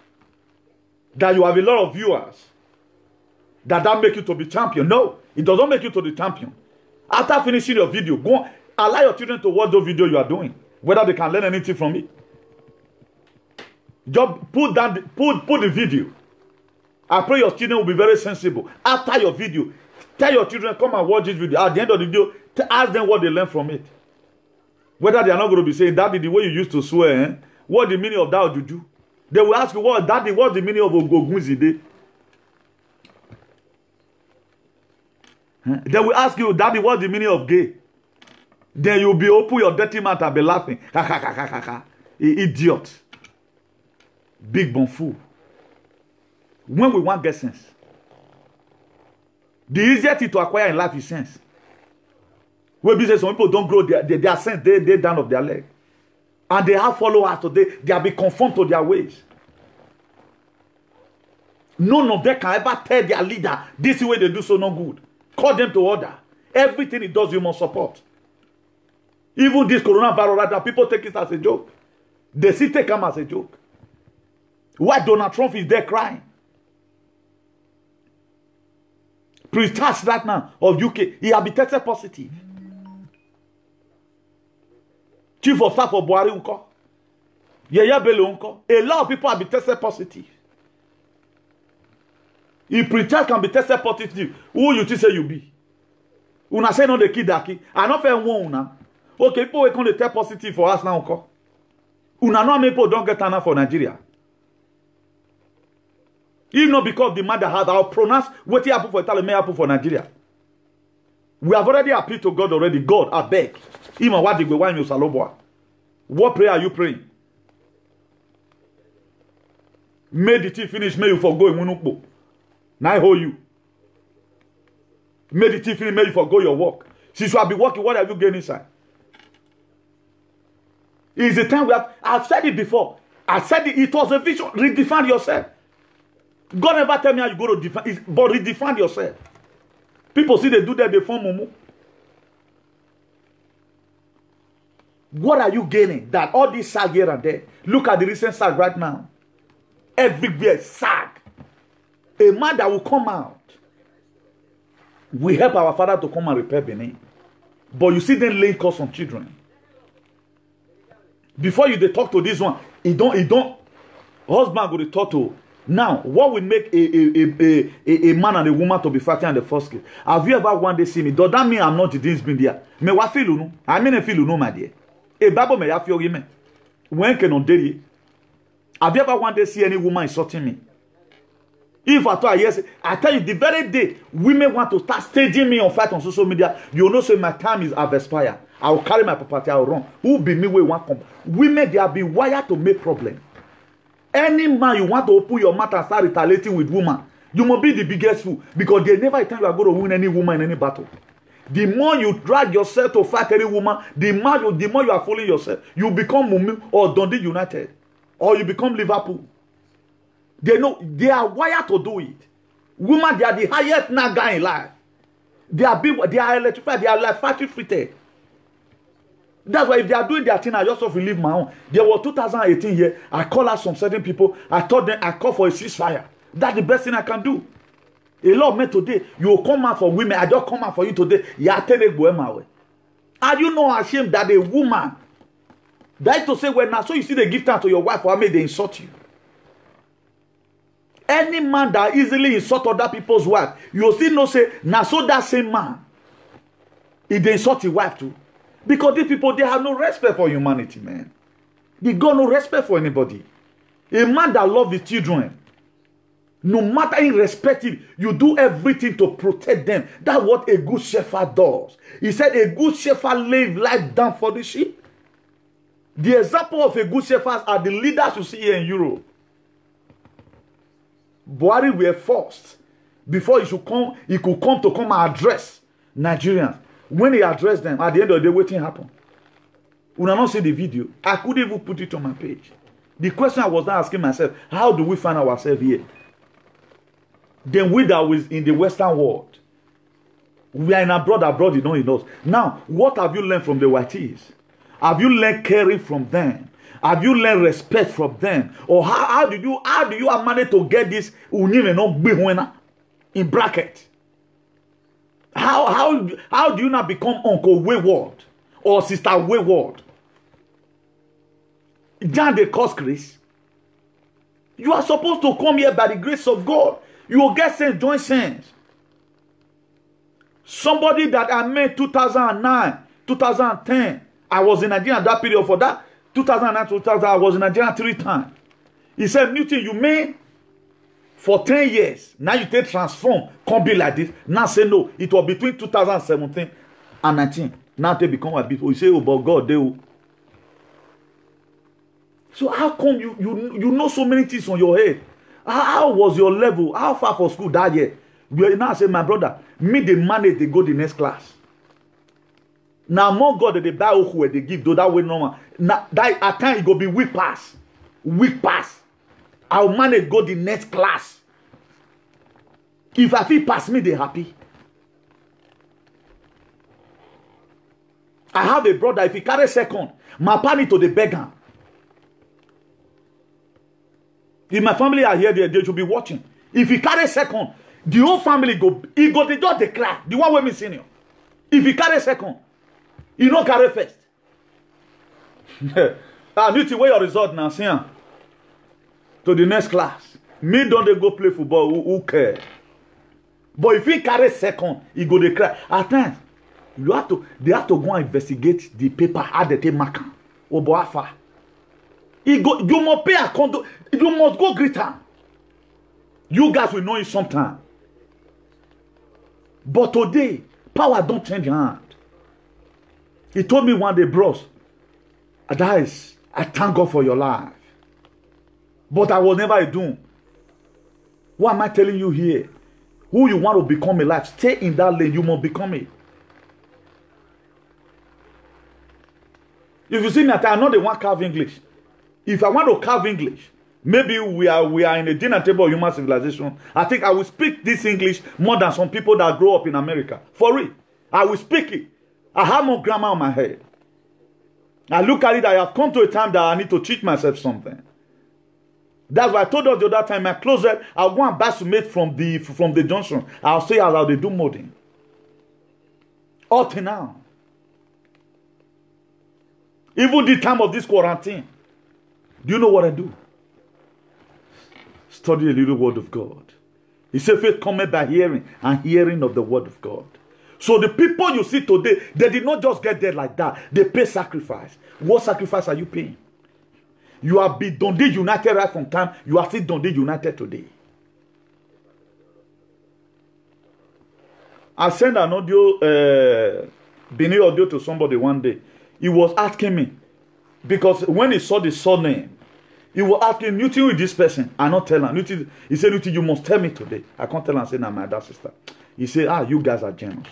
that you have a lot of viewers that make you to be champion. No, it doesn't make you to the champion. After finishing your video, go on, allow your children to watch the video you are doing, whether they can learn anything from it. Just put the video. I pray your children will be very sensible. After your video, tell your children, come and watch this video. At the end of the video, ask them what they learn from it. Whether they are not going to be saying, Daddy, the way you used to swear, what the meaning of that juju? They will ask you, Daddy, what's the meaning of Ogunzide? They will ask you, Daddy, what's the meaning of gay? Then you'll be open your dirty mouth and be laughing. Idiot. Big bone fool. When we want get sense, the easier thing to acquire in life is sense. When some people don't grow their sense, they down of their leg. And they have followers today, they have been conformed to their ways. None of them can ever tell their leader, this is the way they do so no good. Call them to order. Everything he does, you must support. Even this coronavirus right now, people take it as a joke. They still take him as a joke. Why Donald Trump is there crying? Prince Charles right now of UK, he has been tested positive. Chief of Staff of Buhari unko. Yaya Bello unko. A lot of people have been tested positive. If Prince Charles can be tested positive, who you think say you be? Una say no the kid daki. I not fair one una. Okay, people will come to test positive for us now unko. Una know many people don't get enough for Nigeria. If not because the mother has, I'll pronounce what he happened for Italy may happen for Nigeria. We have already appealed to God already. God, I beg. Even what did we want you saloboa? What prayer are you praying? May the tea finish, may you forgo Munukbo. Now I hold you. May the tea finish, may you forgo your work. Since you have been working, what have you gained inside? It's the time we have. I've said it before. I said it was a vision. Redefine yourself. God never tell me how you go to define, but redefine yourself. People see they do that, they form mumu. What are you gaining? That all this sag here and there. Look at the recent sag right now. Everywhere sag. A man that will come out. We help our father to come and repair Benin. But you see them laying curse on children. Before they talk to this one, he don't. Husband go to talk to. Now, what will make a man and a woman to be fighting in the first case? Have you ever one day seen me? Does that mean I'm not the things been there? Me what feel no? I mean I feel no, my dear. A Bible may have your women. When can on day? Have you ever one day see any woman insulting me? If I tell you yes, I tell you the very day women want to start staging me on fight on social media, you know say my time is have expired. I will carry my property, I will run. Who be me where one come? Women they have been wired to make problem. Any man you want to open your mouth and start retaliating with woman, you must be the biggest fool because there never a time you are going to win any woman in any battle. The more you drag yourself to fight any woman, the more you are fooling yourself. You become Mummy or Dundee United, or you become Liverpool. They know they are wired to do it. Women, they are the highest naga in life. They are electrified. They are like factory fitted. That's why if they are doing their thing, I just have to leave my own. There was 2018 here. I call out some certain people. I told them I call for a ceasefire. That's the best thing I can do. A lot of men today, you will come out for women. I just come out for you today. Are you not ashamed that a woman that is to say when now so you see the gift to your wife or may they insult you? Any man that easily insult other people's wife, you still know say now so that same man, if they insult his wife too. Because these people, they have no respect for humanity, man. They got no respect for anybody. A man that loves his children, No matter irrespective, you do everything to protect them. That's what a good shepherd does. He said a good shepherd lays life down for the sheep. The example of a good shepherd are the leaders you see here in Europe. Buhari were forced before he could come to come and address Nigerians. When he addressed them, at the end of the day, what happened? When I not see the video, I couldn't even put it on my page. The question I was now asking myself, how do we find ourselves here? Then we that was in the Western world, we are in abroad, you don't know us. Now, what have you learned from the whiteys? Have you learned caring from them? Have you learned respect from them? Or how do you manage to get this in bracket? How do you not become Uncle Wayward or Sister Wayward? John the cause grace. You are supposed to come here by the grace of God. You will get sense, join sense. Somebody that I met 2009, 2010. I was in Nigeria that period. For that 2009, 2000, I was in Nigeria 3 times. He said, Newton, you made for 10 years. Now you take transform, can't be like this. Now say no. It was between 2017 and 19. Now they become a people. You say, oh, but God, they will. So how come you know so many things on your head? How was your level? How far for school that year? You now say, my brother, me they manage, they go the next class. Now more God they buy who they give, though that way normal. Now that at times it go be weak pass. Weak pass. I'll manage go the next class. If I feel pass me, they happy. I have a brother, if he carry second, my party to the beggar. If my family are here, they should be watching. If he carry second, the whole family they just declare. The one with me senior. If he carry second, he don't carry first. I need to weigh your result now, see to the next class. Me don't they go play football, who care? But if he carry second, he go declare. At times, they have to go and investigate the paper, how they take marker. Oboafa. You must pay a condo. You must go greet her. You guys will know it sometime. But today, power don't change hand. He told me one day, bros, Adais, I thank God for your life. But I was never a doom. What am I telling you here? Who you want to become in life, stay in that lane, you must become it. If you see me, I'm not the one carve English. If I want to carve English, maybe we are in a dinner table of human civilization. I think I will speak this English more than some people that grow up in America. For real. I will speak it. I have more grammar on my head. I look at it, I have come to a time that I need to teach myself something. That's why I told us the other time, my closet, I'll go and buy some mate from the junction. I'll say how they do molding. Up to now. Even the time of this quarantine. Do you know what I do? Study a little word of God. He said faith cometh by hearing, and hearing of the word of God. So the people you see today, they did not just get there like that. They pay sacrifice. What sacrifice are you paying? You have been Dundee United right from time. You are still Dundee United today. I sent an audio, Benin audio to somebody one day. He was asking me, because when he saw the surname, he was asking, Newton with this person. I not tell him. Newton, he said, Newton, you must tell me today. I can't tell him. I said, nah, my dad sister. He said, you guys are generous.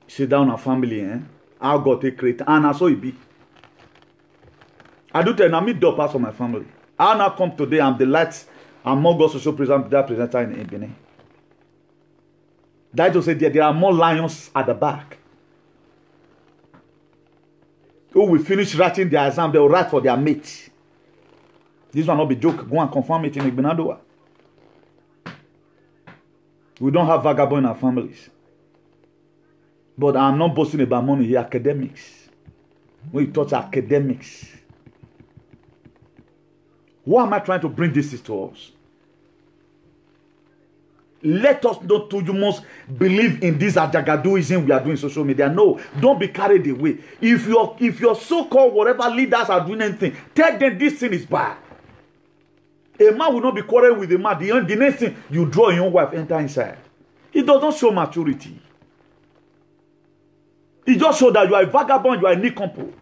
He said, down our family, How God take create. And I saw it be. I do tell you, I meet the parts of my family. I now come today, I'm the light, I'm more God social presenter in Benin. That to say there are more lions at the back. Who will finish writing their exam, they will write for their mates. This will not be joke. Go and confirm it in Igbenadowa. We don't have vagabond in our families. But I'm not boasting about money here. Academics. When you touch academics. Why am I trying to bring this to us? Let us not you must believe in this ajagadoism we are doing social media. No, don't be carried away. If your so-called whatever leaders are doing anything, tell them this thing is bad. A man will not be quarreling with a man. The next thing, you draw your own wife, enter inside. It doesn't show maturity. It just shows that you are a vagabond, you are a nincompoop.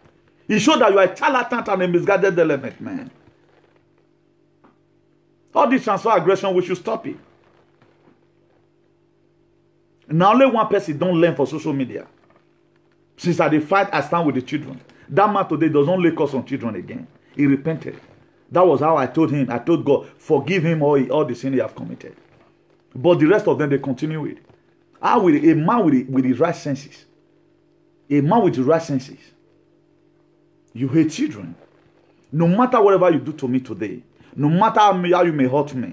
It shows that you are a charlatan and a misguided element, man. All this transfer aggression, we should stop it. Now only one person don't learn for social media. Since I fight, I stand with the children. That man today doesn't lay curse on children again. He repented. That was how I told him. I told God, forgive him all the sin he have committed. But the rest of them, they continue with. How will a man with the right senses? A man with the right senses. You hate children. No matter whatever you do to me today, no matter how you may hurt me,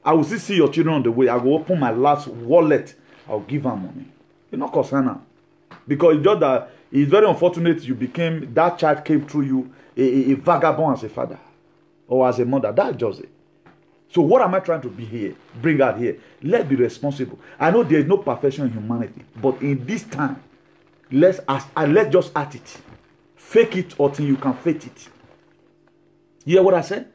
I will still see your children on the way. I will open my last wallet. I will give them money. You're not concerned now. Because it's just that it's very unfortunate you became, that child came through you a vagabond as a father or as a mother. That's just it. So what am I trying to be here? Bring out here. Let's be responsible. I know there is no perfection in humanity. But in this time, let's just act it. Fake it until you can fake it. You hear what I said?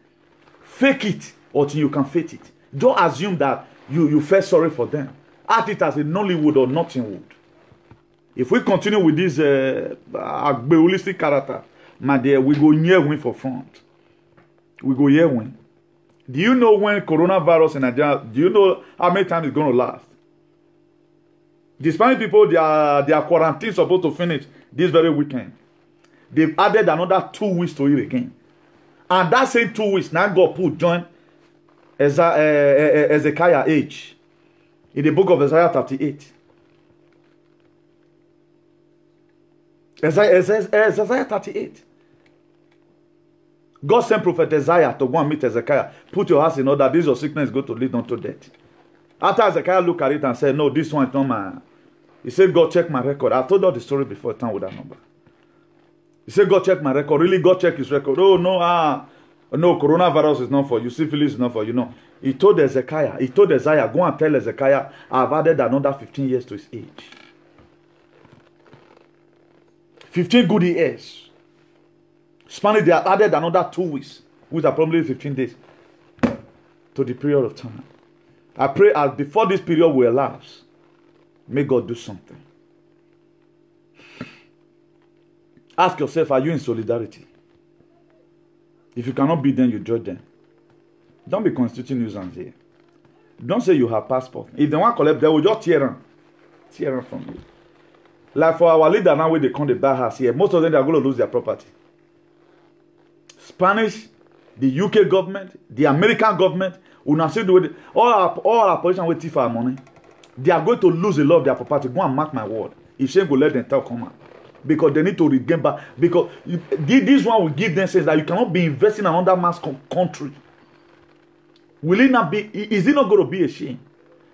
Fake it until you can fake it. Don't assume that you feel sorry for them. Act it as a Nollywood or Nottingwood. If we continue with this holistic character, my dear, we go near win for front. We go here win. Do you know when coronavirus in Nigeria, do you know how many times it's going to last? The Spanish people, their quarantine is supposed to finish this very weekend. They've added another 2 weeks to it again. And that same 2 weeks, now God put join Ezekiah age. In the book of Isaiah 38. Isaiah 38. God sent prophet Isaiah to go and meet Ezekiah. Put your house in order. This your sickness is going to lead unto death. After Ezekiah looked at it and said, no, this one is not my... He said, God, check my record. I told you the story before, time with that number. He said, God, check my record. Really, God, check his record. Oh, no, no, coronavirus is not for you. Syphilis is not for you. No. He told Ezekiah, he told Isaiah, go and tell Ezekiah, I've added another 15 years to his age. 15 good years. Spanish, they have added another 2 weeks, which are probably 15 days, to the period of time. I pray as before this period will elapse, may God do something. Ask yourself, are you in solidarity? If you cannot be them, you judge them. Don't be constituting nuisance here. Don't say you have passport. If they want to collect, they will just tear them from you. Like for our leader now, where they come to buy house here, most of them they are going to lose their property. Spanish, the UK government, the American government, will not see the way all our politicians will thief our money. They are going to lose a lot of their property. Go and mark my word. If shame go let them tell come out. Because they need to regain back. Because this one will give them sense that you cannot be investing in another man's country. Will it not be? Is it not going to be a shame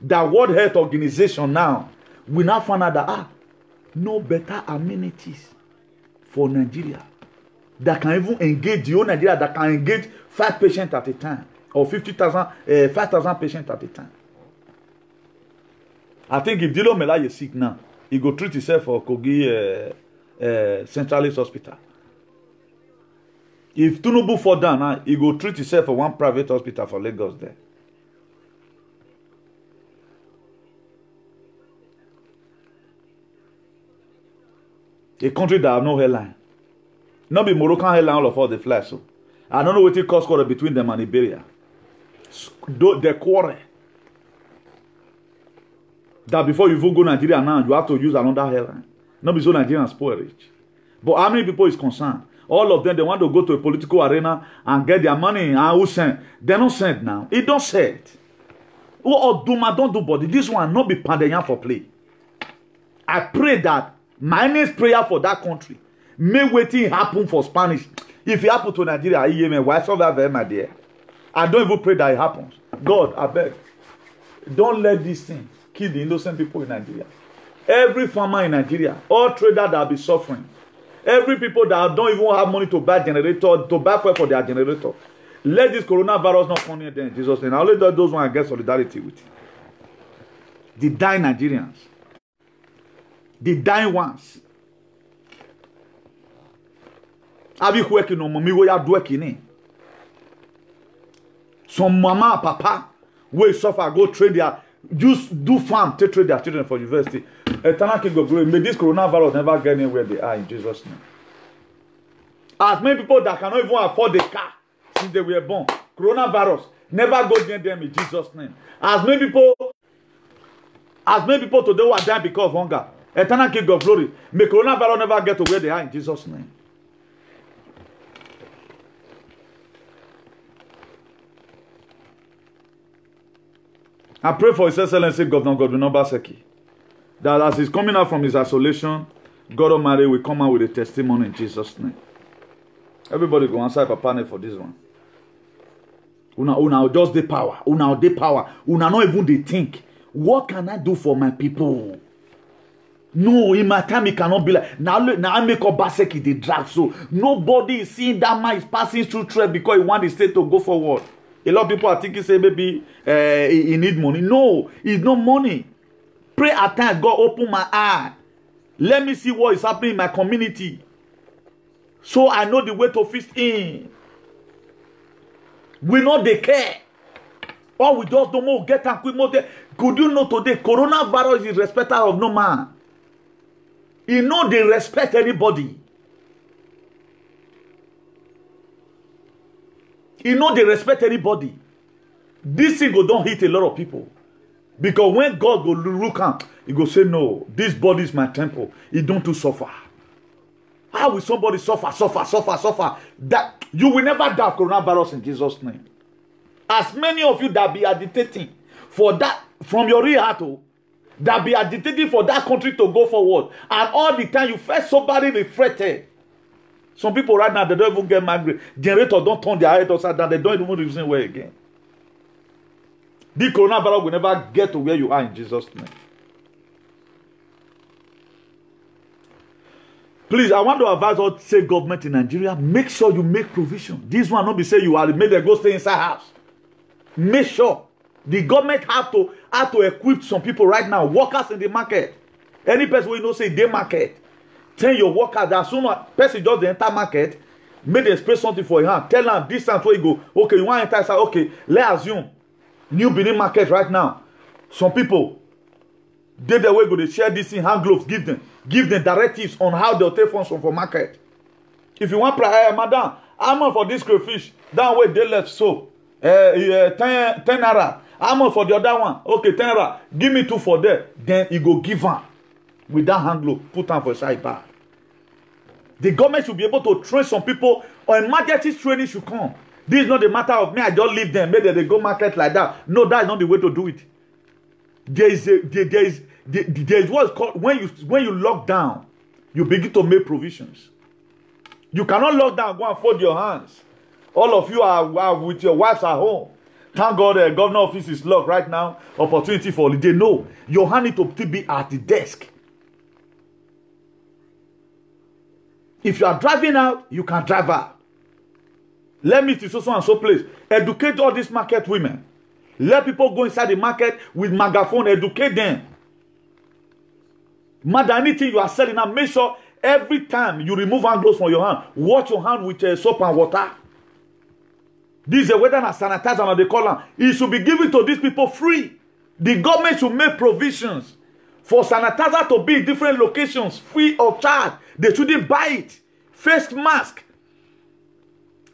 that World Health Organization now will now find out that no better amenities for Nigeria that can even engage the whole Nigeria that can engage 5 patients at a time or 5,000 patients at a time. I think if Dilo Melaye is sick now, he go treat himself for Kogi Centralist Hospital. If Tinubu fall down now, he go treat himself for one private hospital for Lagos there. A country that have no airline. Not be Moroccan airline all of all the fly so. I don't know what it cause quarrel between them and Iberia. The quarrel. That before you even go Nigeria now, you have to use another airline. Not be so Nigerians spoil rich. But how many people is concerned? All of them, they want to go to a political arena and get their money. And who send? They don't send now. It don't send. Oh, don't do body. This one not be pandemic for play. I pray that my next prayer for that country may waiting happen for Spanish. If it happen to Nigeria, why survive my dear? I don't even pray that it happens. God, I beg. Don't let this thing kill the innocent people in Nigeria. Every farmer in Nigeria, all traders that be suffering, every people that don't even have money to buy generator, to buy fuel for their generator, let this coronavirus not come near them in Jesus' name. I'll let those who get solidarity with it. The dying Nigerians. The dying ones. Have you working on mommy? Where you working in? Some mama, papa, wey suffer, go trade their, just do farm, take trade their children for university. Eternal King of Glory, may this coronavirus never get anywhere they are in Jesus' name. As many people that cannot even afford a car since they were born, coronavirus never go near them in Jesus' name. As many people today who are dying because of hunger, Eternal King of Glory, may coronavirus never get to where they are in Jesus' name. I pray for His Excellency Governor Godwin Obaseki, that as he's coming out from his isolation, God Almighty will come out with a testimony in Jesus' name. Everybody go answer Papa name for this one. Una just the power. Una the power. Una not even they think. What can I do for my people? No, in my time it cannot be like now I make Obaseki the drag. So nobody is seeing that man is passing through trade because he wants the state to go forward. A lot of people are thinking say maybe he need money. No, it's not money. Pray at times, God open my eye. Let me see what is happening in my community. So I know the way to fit in. We know they care. Or we just don't know, get and quick more. Could you know today, coronavirus is respecter of no man. You know they respect anybody. You know they respect anybody. This thing go don't hit a lot of people. Because when God go look at, he go say, no, this body is my temple. It don't to suffer. How will somebody suffer? That you will never die of coronavirus in Jesus' name. As many of you that be agitating for that, from your real heart, that be agitating for that country to go forward, and all the time you first somebody reflected. Some people right now, they don't even get migraine. Generators don't turn their head upside down. They don't even reason well again. The coronavirus will never get to where you are in Jesus' name. Please, I want to advise all state government in Nigeria, make sure you make provision. This one not be say you are made them go stay inside house. Make sure the government have to equip some people right now, workers in the market. Any person who know say they market, tell your workers that as soon as person just enter market, make them spray something for your hand. Tell them this time where you go. Okay, you want to enter? Okay, let's assume New Benin market right now. Some people they way go to share this in hand gloves. Give them directives on how they'll take funds from market. If you want, madam, how much for this crayfish? That way they left so 10 naira. How much for the other one? Okay, 10 naira. Give me 2 for there. Then you go give her with that hand glove. Put on for side bar. The government should be able to train some people, or emergency training should come. This is not the matter of me. I just leave them. Maybe they go market like that. No, that is not the way to do it. There is what's called when you lock down, you begin to make provisions. You cannot lock down, go and fold your hands. All of you are with your wives at home. Thank God the governor office is locked right now. Opportunity for holiday. No, your hand need to be at the desk. If you are driving out, you can drive out. Let me to so and so place. Educate all these market women. Let people go inside the market with megaphone. Educate them. Matter anything you are selling now, make sure every time you remove hand gloves from your hand, wash your hand with soap and water. This is a whether not sanitizer or they call them. It should be given to these people free. The government should make provisions for sanitizer to be in different locations, free of charge. They shouldn't buy it. Face mask.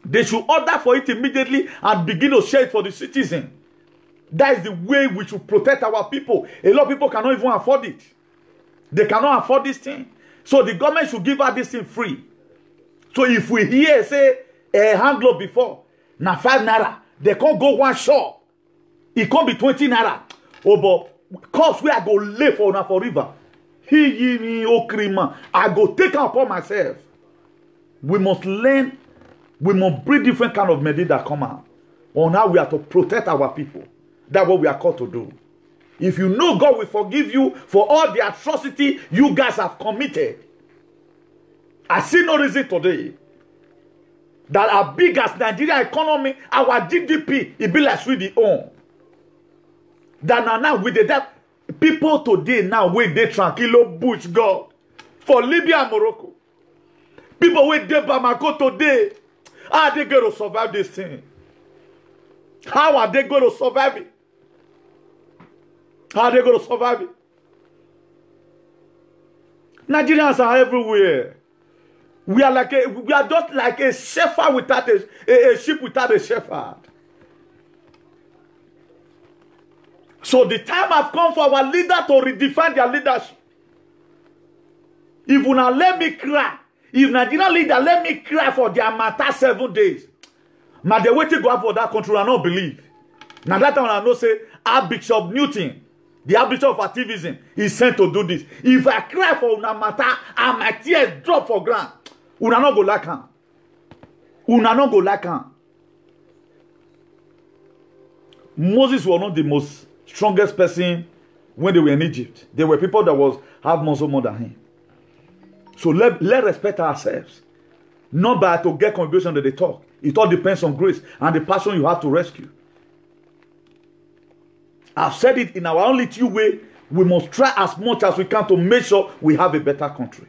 They should order for it immediately and begin to share it for the citizen. That is the way we should protect our people. A lot of people cannot even afford it. They cannot afford this thing. So the government should give out this thing free. So if we hear, say, a hand glove before, now 5 naira, they can't go one shop. It can't be 20 naira. Oh, but cause we are going to lay for now for river. I go take out upon myself. We must learn. We must bring different kind of medicine that come out on how we are to protect our people. That's what we are called to do. If you know God will forgive you for all the atrocity you guys have committed, I see no reason today that our big as Nigeria economy, our GDP, it be like Sweden own. That now with that people today now wait they tranquilo bush God for Libya and Morocco. People wait there Bamako today. How they going to survive this thing? How are they going to survive it? How are they going to survive it? Nigerians are everywhere. We are just like a shepherd without a sheep without a shepherd. So the time has come for our leader to redefine their leadership. If you now let me cry, if Nigerian leader let me cry for their matter 7 days, now the way to go out for that country, I don't believe. Now that time I know say Archbishop Newton, the Archbishop of activism, is sent to do this. If I cry for una matter and my tears drop for ground, una no go like him. Una no go like him. Moses was not the most strongest person when they were in Egypt. There were people that have muscle more than him. So let respect ourselves. Not by to get congregation that they talk. It all depends on grace and the passion you have to rescue. I've said it in our own little way. We must try as much as we can to make sure we have a better country.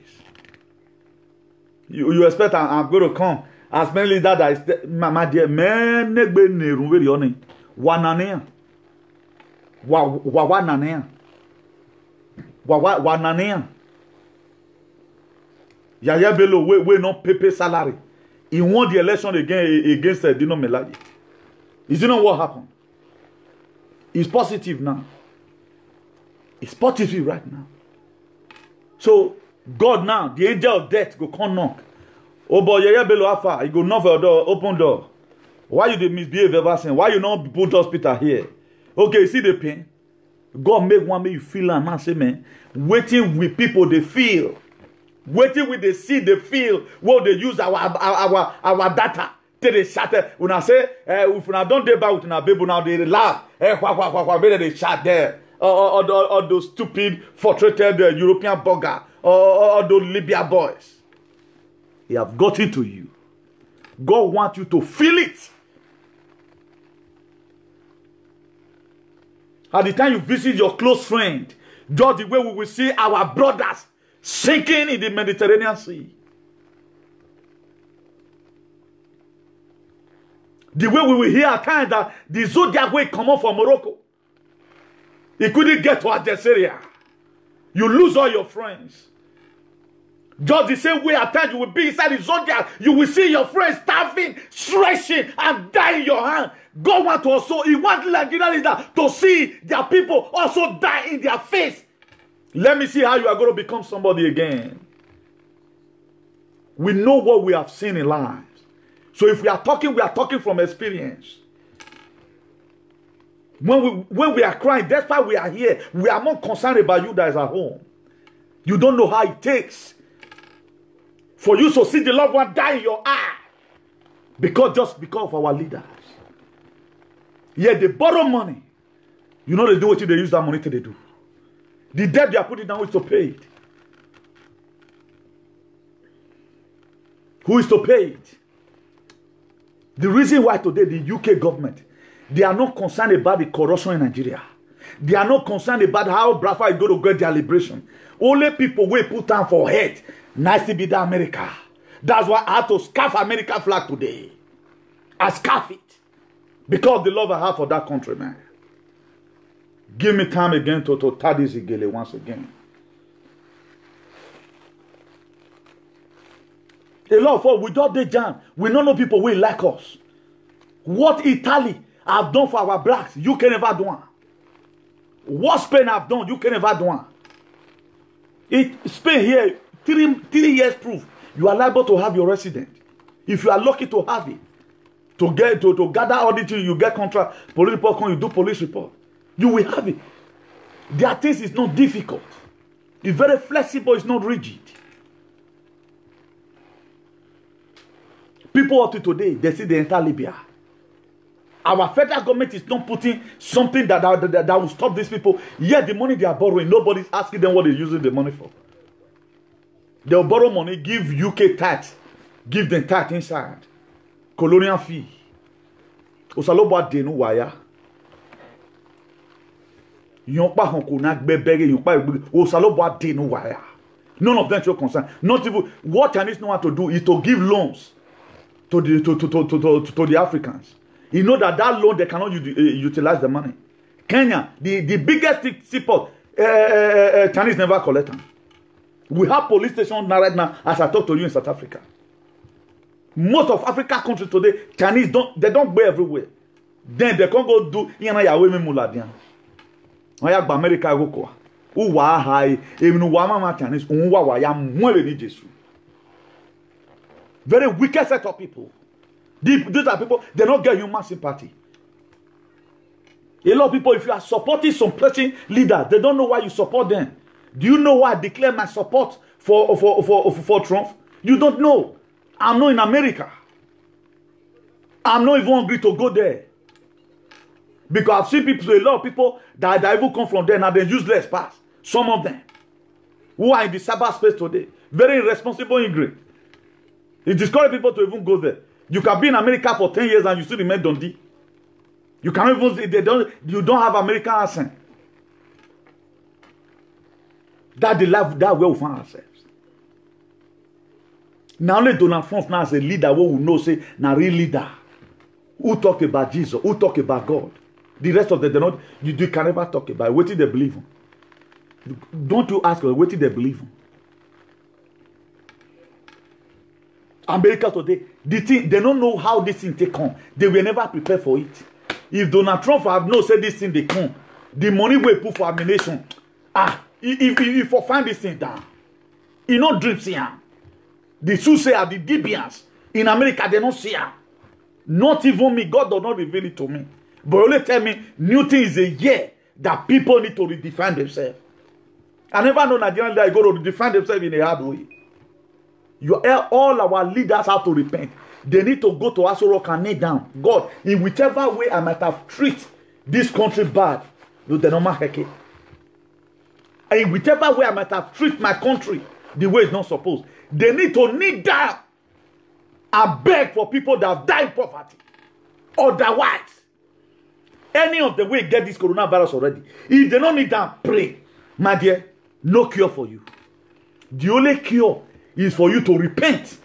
You expect I'm going to come as many leaders that my dear man, wananea. Wananea. Yaya Bello, we not pay salary. He won the election against Dino Melaye. Is it not what happened? It's positive now. It's positive right now. So, God now, the angel of death, go come knock. Oh boy, Yaya Bello Alpha, he go knock for door, open door. Why you dey misbehave ever since? Why you not put hospital here? Okay, see the pain? God make you feel and man say, man, waiting with people they feel. Waiting with the see they feel what they use our data till they shatter. When I say if I don't debate with our baby now they laugh. They shot there. Or those stupid frustrated European bugger or those Libya boys. He have got into you. God wants you to feel it. At the time you visit your close friend, just the way we will see our brothers sinking in the Mediterranean Sea. The way we will hear at times that the Zodiac way come up from Morocco. He couldn't get to Algeria. You lose all your friends. Just the same way at times you will be inside the Zodiac. You will see your friends starving, stretching, and dying in your hand. God wants to also, He wants Nigerian leaders to see their people also die in their face. Let me see how you are going to become somebody again. We know what we have seen in lives. So if we are talking from experience. When we are crying, that's why we are here. We are more concerned about you that is at home. You don't know how it takes for you to see the loved one die in your eye. Just because of our leaders. Yeah, they borrow money. You know they do what they use that money to they do. The debt they are putting down is to pay it. Who is to pay it? The reason why today the UK government, they are not concerned about the corruption in Nigeria. They are not concerned about how Biafra is going to get their liberation. Only people will put down for head. Nice to be the America. That's why I had to scarf American flag today. I scarf it. Because of the love I have for that country, man. Give me time again to tie this igele once again. A lot of us, we don't dey jam. We don't know people will like us. What Italy have done for our blacks, you can never do. What Spain have done, you can never do. Spain here, 3 years proof. You are liable to have your resident. If you are lucky to have it. To gather all the things, you get contract, police report, you do police report. You will have it. Their things is not difficult. It's very flexible, it's not rigid. People up to today, they see the entire Libya. Our federal government is not putting something that will stop these people. Yet the money they are borrowing, nobody's asking them what they're using the money for. They'll borrow money, give UK tax, give them tax inside. Colonial fee. Osalobo denu waya. Yonpa honkonak bebege yonpa Osalobo denu waya. None of them show concern. Not even what Chinese know how to do is to give loans to the Africans. You know that loan, they cannot utilize the money. Kenya, the biggest seaport, Chinese never collect them. We have police stations now right now as I talk to you in South Africa. Most of Africa countries today, Chinese don't go everywhere. Then they can't go do Yahweh Muladian. I have America go. Uwa high, even Wama Chinese, Uwa Yam Mwele Jesu. Very wicked set of people. These are people, they don't get human sympathy. A lot of people, if you are supporting some person leader, they don't know why you support them. Do you know why I declare my support for Trump? You don't know. I'm not in America. I'm not even hungry to go there. Because I've seen people, a lot of people that even come from there now, they're useless pass. Some of them who are in the cyberspace today, very irresponsible ingrid. It discourages people to even go there. You can be in America for 10 years and you still remain Dundee. You can't even, you don't have American accent. That's the life that we find ourselves. Now only Donald Trump now as a leader who will know, say, now real leader. Who talk about Jesus, who talk about God. The rest of them, they not, you can never talk about what did they believe in. Don't you ask what did they believe in. America today, the thing, they don't know how this thing take on. They were never prepared for it. If Donald Trump have not said this thing they come, the money will put for ammunition. If for find this thing down, you know dreams here. The soothsayer, the Dibians in America, they don't see her. Not even me. God does not reveal it to me. But only tell me new thing is a year that people need to redefine themselves. I never know Nigerians that go to redefine themselves in a hard way. All our leaders have to repent. They need to go to Aso Rock and kneel down. God, in whichever way I might have treated this country bad, do the normal heke. And in whichever way I might have treated my country the way it's not supposed, they need to kneel down and beg for people that have died in poverty. Otherwise, any of them will get this coronavirus already. If they don't kneel down, pray. My dear, no cure for you. The only cure is for you to repent.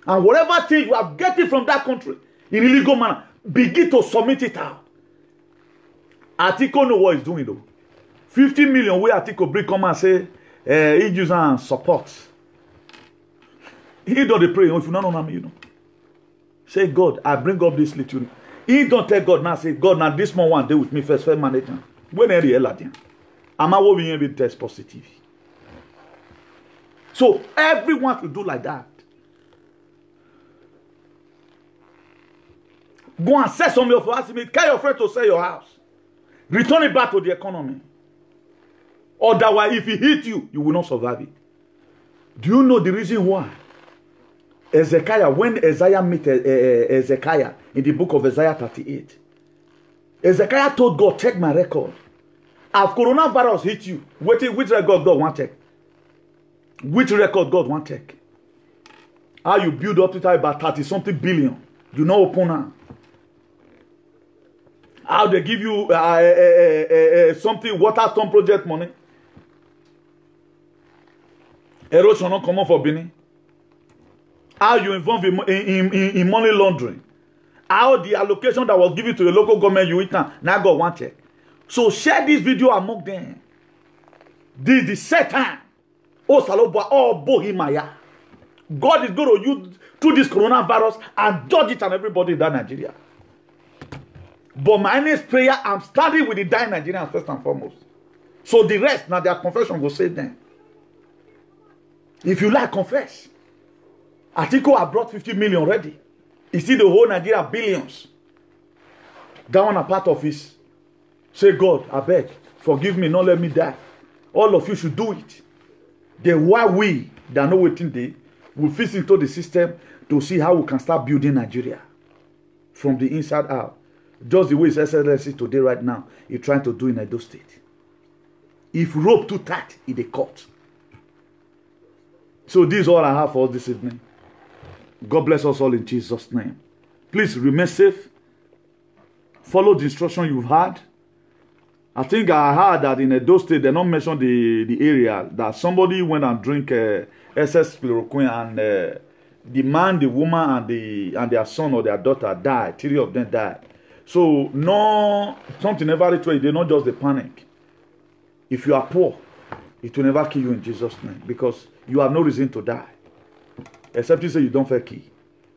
And whatever thing you have getting from that country in illegal manner, begin to submit it out. Atiku know what he's doing though. 50 million where Atiku bring come and say, he use and support. He don't pray if you don't know me, you know. Say, God, I bring up this little. He don't tell God now, say, God, now this man one day with me first manager. When are you at I'm a woman with test positive. So everyone should do like that. Go and sell some of your house. Tell your friend to sell your house. Return it back to the economy. Otherwise, if he hit you, you will not survive it. Do you know the reason why? Ezekiah, when Isaiah met Ezekiah in the book of Isaiah 38, Ezekiah told God, check my record. If coronavirus hit you, which record God want check? Which record God want check? How you build up to about 30-something billion. You know open now. How they give you something water storm project money. Erosion not come for Benin. How you involve in money laundering. How the allocation that was given to the local government you eat now God want check. So share this video among them. This is the set time. Oh Saloba, oh Bohimaya. God is going to use through this coronavirus and judge it and everybody in that Nigeria. But my next prayer, I'm starting with the dying Nigerians first and foremost. So the rest, now their confession will save them. If you like, confess. Atiku have brought 50 million already. You see the whole Nigeria billions. That one a part of his. Say, God, I beg, forgive me, not let me die. All of you should do it. Then why we that know waiting day will fit into the system to see how we can start building Nigeria from the inside out. Just the way it's SLC today right now, he's trying to do in Edo State. If rope too tight, it a cut. So this is all I have for us this evening. God bless us all in Jesus' name. Please remain safe. Follow the instruction you've had. I think I heard that in Edo State, they don't mention the area, that somebody went and drink SS chloroquine and the man, the woman, and their son or their daughter died. 3 of them died. So no, something never reach where they not just the panic. If you are poor, it will never kill you in Jesus' name because you have no reason to die. Except you say you don't fair key.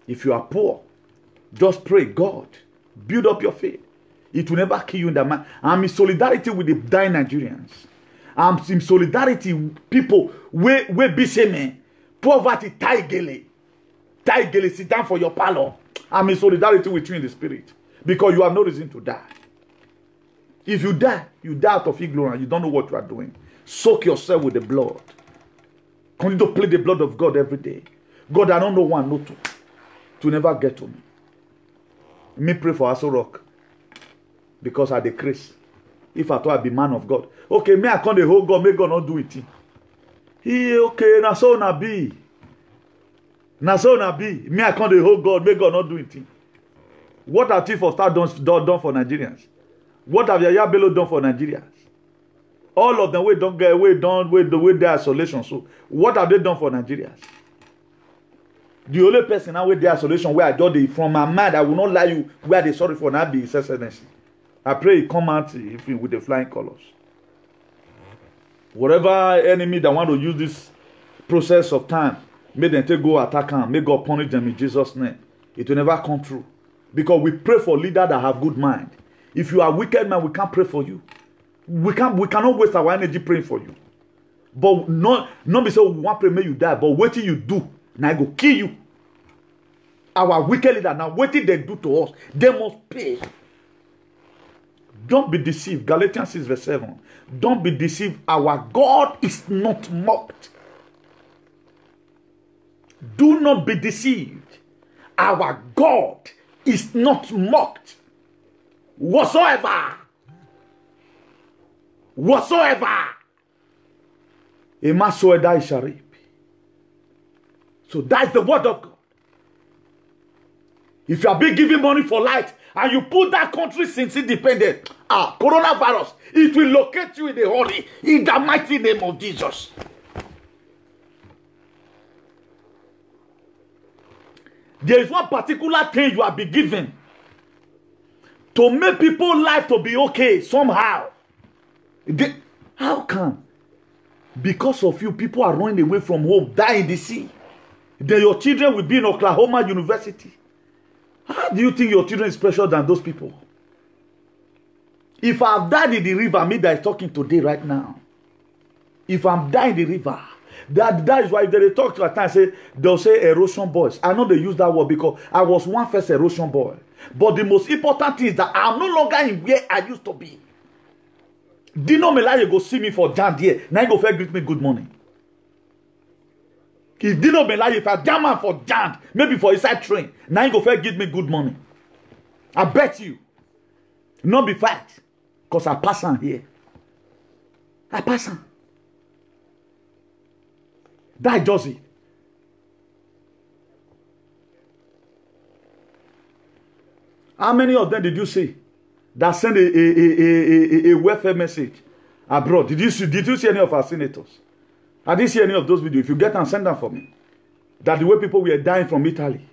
If you are poor, just pray, God, build up your faith. It will never kill you in that man. I'm in solidarity with the dying Nigerians. I'm in solidarity with people where be say man, poverty, tie gele, sit down for your parlor. I'm in solidarity with you in the spirit because you have no reason to die. If you die out of ignorance. You don't know what you are doing. Soak yourself with the blood. Continue to plead the blood of God every day. God, I don't know one, no two. To never get to me. Me pray for Aso Rock. Because I decrease. If I thought I be man of God. Okay, me I can't the whole God, may God not do it. He okay, na so na be. Na so na be. Me I can't the whole God, may God not do it. What have Chief of Staff done for Nigerians? What have Yaya Bello done for Nigerians? All of them we don't get away done with the way their isolation. So what have they done for Nigerians? The only person now with the isolation where I got it from my mind, I will not lie you where they sorry for not be His Excellency. I pray he come out with the flying colors. Whatever enemy that want to use this process of time, may them take go attack him, may God punish them in Jesus' name. It will never come true. Because we pray for leaders that have good mind. If you are wicked man, we can't pray for you. We cannot waste our energy praying for you. But not be so we want to pray may you die, but what till you do, now I go kill you. Our wicked leader now, what did they do to us? They must pay. Don't be deceived. Galatians 6 verse 7. Don't be deceived. Our God is not mocked. Do not be deceived. Our God is not mocked. Whatsoever. A man sow die shall reap. So that's the word of God. If you have been giving money for light and you put that country since independent, coronavirus, it will locate you in a hurry in the mighty name of Jesus. There is one particular thing you have been given to make people's life to be okay somehow. How come? Because of you, people are running away from home, die in the sea. Then your children will be in Oklahoma University. How do you think your children is special than those people? If I've died in the river, me that is talking today right now. If I'm dying in the river, that is why if they talk to a time, they'll say erosion boys. I know they use that word because I was one first erosion boy. But the most important thing is that I'm no longer in where I used to be. Dino Melaye go see me for jam there. Now he go first greet me good morning. If Dino Melaye, if I jam man for jam, maybe for inside train, now he go first give me good morning. I bet you. Not be fight. Because I pass on here. I pass on. That does it. How many of them did you see that send a welfare message abroad? Did you see any of our senators? I didn't see any of those videos. If you get them, send them for me. That the way people were dying from Italy.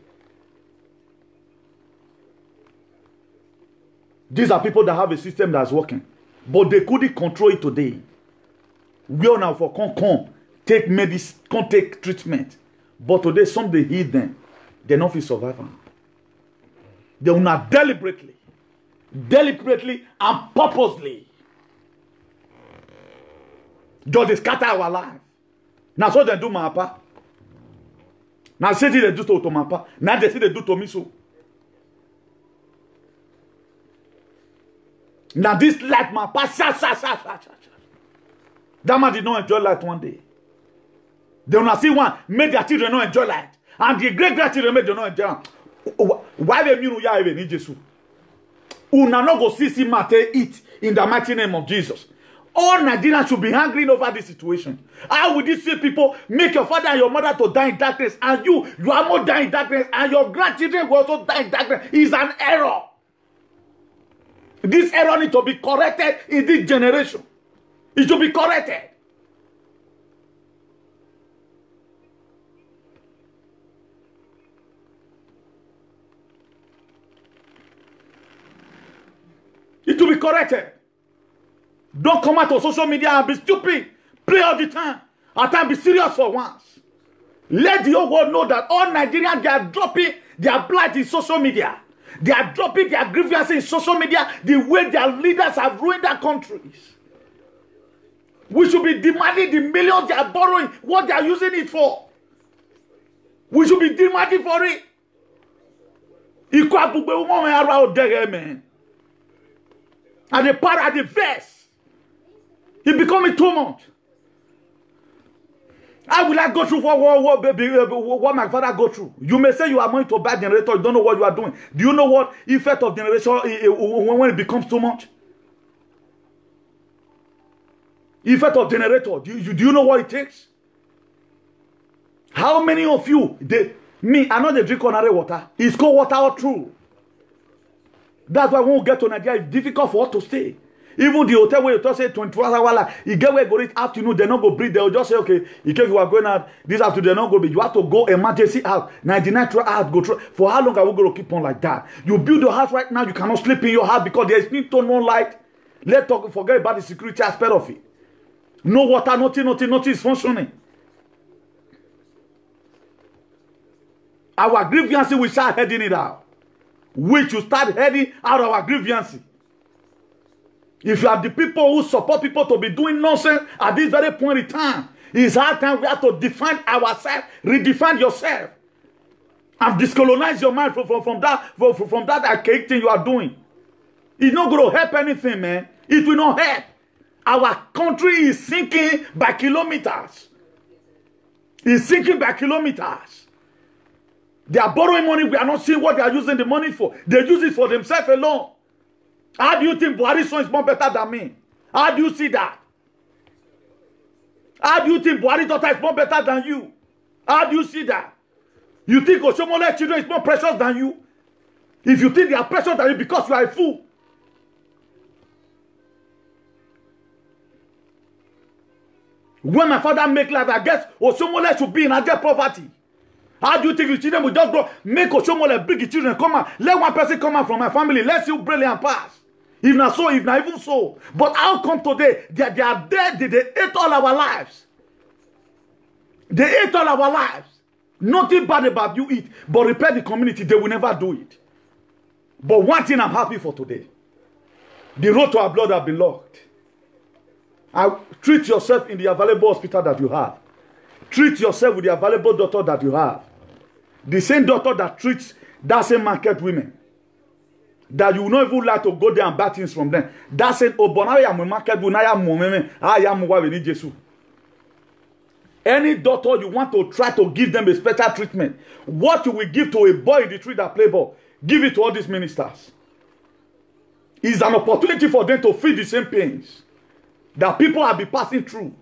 These are people that have a system that's working. But they couldn't control it today. We are now for come take medicine, can't take treatment. But today, some they heal them. They're not feel survivor. They will not deliberately and purposely just they scatter our life. Now so they do my papa. Now say they do to my papa. Now they say they do to me so. Now this light my papa. That man did not enjoy light one day. They will not see one make their children not enjoy light. And the great-grandchildren make them not enjoy. Why they mean ya even need Jesus? Una no go see matter eat in the mighty name of Jesus. All Nigerians should be hungry over this situation. How would you see people make your father and your mother to die in darkness, and you are more dying in darkness, and your grandchildren will also die in darkness? It's an error. This error needs to be corrected in this generation. It should be corrected. corrected. Don't come out on social media and be stupid. Play all the time. At time, be serious for once. Let the whole world know that all Nigerians, they are dropping their blight in social media. They are dropping their grievances in social media the way their leaders have ruined their countries. We should be demanding the millions they are borrowing, what they are using it for. We should be demanding for it. And the part at the verse, it becoming too much. How will I go through what my father go through? You may say you are going to buy generator, you don't know what you are doing. Do you know what effect of generation when it becomes too much? Effect of generator, do you know what it takes? How many of you, I know they drink ordinary water. It's cold water all through. That's why when we get to Nigeria, it's difficult for us to stay. Even the hotel where you just say 24 hours, you get where you go this afternoon, they don't go breathe. They'll just say, okay, in case you are going out this afternoon, they don't go breathe. You have to go emergency out, 99 hours, go through. For how long are we going to keep on like that? You build your house right now, you cannot sleep in your house because there is no light. Let's forget about the security aspect of it. No water, nothing is functioning. Our grievances, we start heading it out. We should start heading out our grievances. If you are the people who support people to be doing nonsense at this very point in time, it's hard time we have to define ourselves, redefine yourself, and discolonize your mind from that archaic thing you are doing. It's not going to help anything, man. It will not help. Our country is sinking by kilometers. It's sinking by kilometers. They are borrowing money. We are not seeing what they are using the money for. They use it for themselves alone. How do you think Buhari's son is more better than me? How do you see that? How do you think Buhari's daughter is more better than you? How do you see that? You think Oshomole's children is more precious than you? If you think they are precious than you because you are a fool. When my father make life, I guess Oshomole should be in Ajay poverty. How do you think the children will just go make Oshomole bring the children come out? Let one person come out from my family. Let's see brilliant pass. If not so, if not even so. But how come today they are dead? They ate all our lives. They ate all our lives. Nothing bad about you eat, but repair the community. They will never do it. But one thing I'm happy for today. The road to our blood have been locked. Treat yourself in the available hospital that you have. Treat yourself with the available doctor that you have. The same doctor that treats that same market women. That you will not even like to go there and buy things from them. That said, oh, but I am a market woman, I am what we need Jesus. Any doctor you want to try to give them a special treatment, what you will give to a boy in the tree that play ball, give it to all these ministers. It's an opportunity for them to feel the same pains that people have been passing through.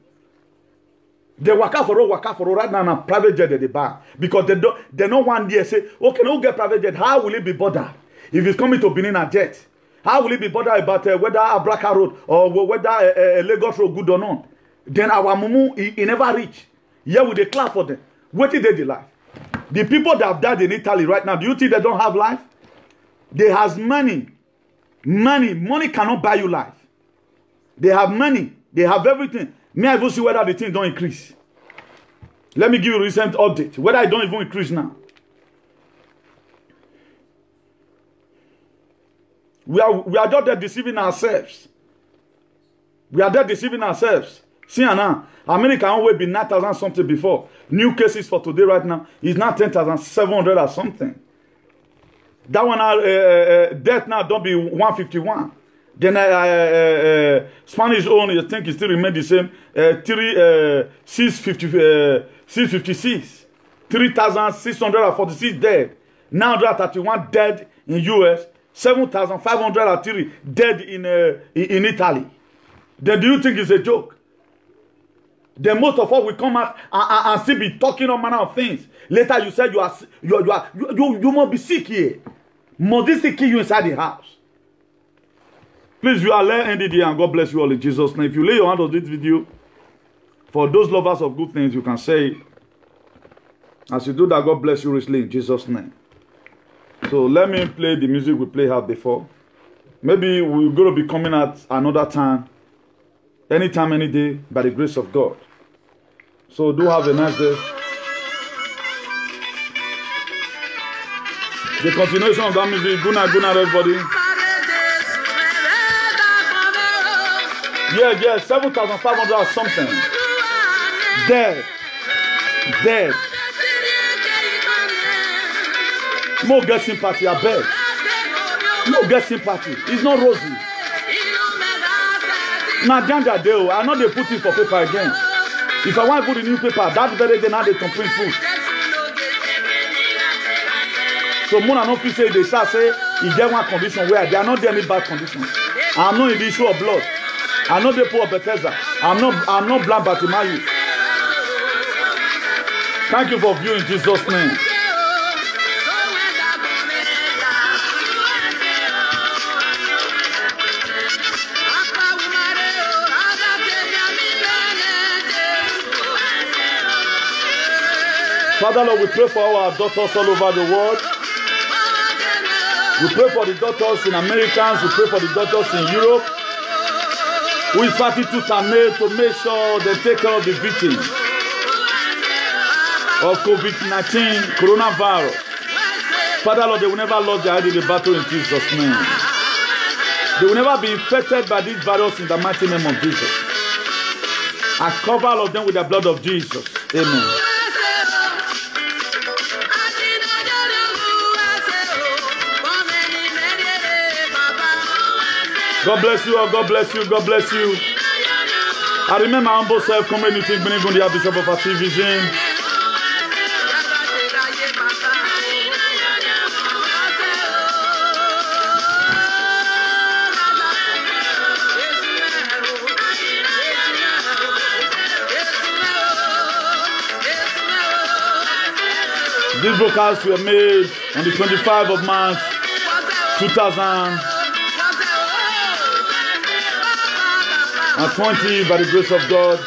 They work out for right now in a private jet at the back. Because they don't want to say, okay, no get private jet. How will it be bothered? If it's coming to Benin a jet, how will it be bothered about whether Abraka Road or whether Lagos Road good or not? Then our mumu, he never reach. Here with the clap for them. What did they life? The people that have died in Italy right now, do you think they don't have life? They have money. Money cannot buy you life. They have money. They have everything. May I even see whether the thing don't increase. Let me give you a recent update. Whether it don't even increase now. We are just there deceiving ourselves. We are there deceiving ourselves. See now, America always be 9,000 something before. New cases for today right now is now 10,700 or something. That one death now don't be 151. Then Spanish own, I think it still remain the same. 656. 3,646 dead. 931 dead in US. 7,503 dead in Italy. Then do you think it's a joke? Then most of us will come out and still be talking all manner of things. Later you said you must be sick here. Must this kill you inside the house? Please, you are ended here and God bless you all in Jesus' name. If you lay your hand on this video, for those lovers of good things, you can say, as you do that, God bless you richly in Jesus' name. So let me play the music we played out before. Maybe we're going to be coming at another time, anytime, any day, by the grace of God. So do have a nice day. The continuation of that music. Good night, everybody. Yeah, 7,500 or something. Dead. No get sympathy, I beg. No get sympathy. It's not rosy. Now, Janja Deo, I know they put it for paper again. If I want to put the newspaper, that very day now they can print food. So Mona no fit say they start say he get one condition where they are not there any bad conditions. I'm not in the issue of blood. I'm not the poor Bethesda. I'm not blind Bartimaeus. Thank you for viewing in Jesus' name. Father Lord, we pray for our daughters all over the world. We pray for the daughters in America. We pray for the daughters in Europe. We fight tooth and nail to make sure they take care of the victims of COVID-19, coronavirus. Father Lord, they will never lose their head in the battle in Jesus' name. They will never be infected by this virus in the mighty name of Jesus. I cover all of them with the blood of Jesus. Amen. God bless you, God bless you, God bless you. I remember my humble self community, Benigundia Bishop of Ati Vision. These broadcasts were made on the 25th of March 2020 by the grace of God.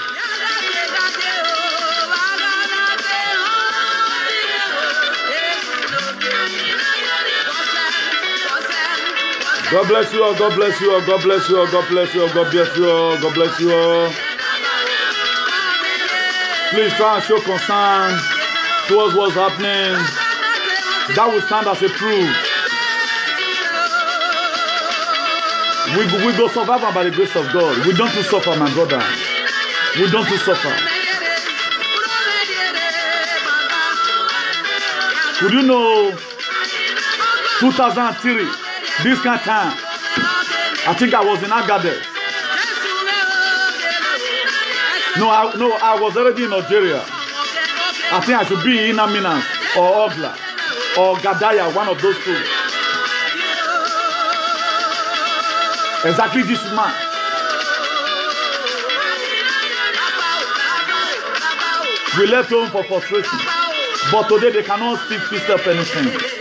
God bless you all, God bless you all, God bless you all, God bless you all, God bless you all, God bless you all. Please try and show concern towards what's happening. That will stand as a proof. We go survive by the grace of God. We don't to suffer, my brother. We don't to suffer. Could you know 2003, this kind of time, I think I was in Agadez. No, I was already in Nigeria. I think I should be in Amina or Ogla or Gadaya, one of those two. Exactly this man. We left home for frustration, but today they cannot still fix up anything.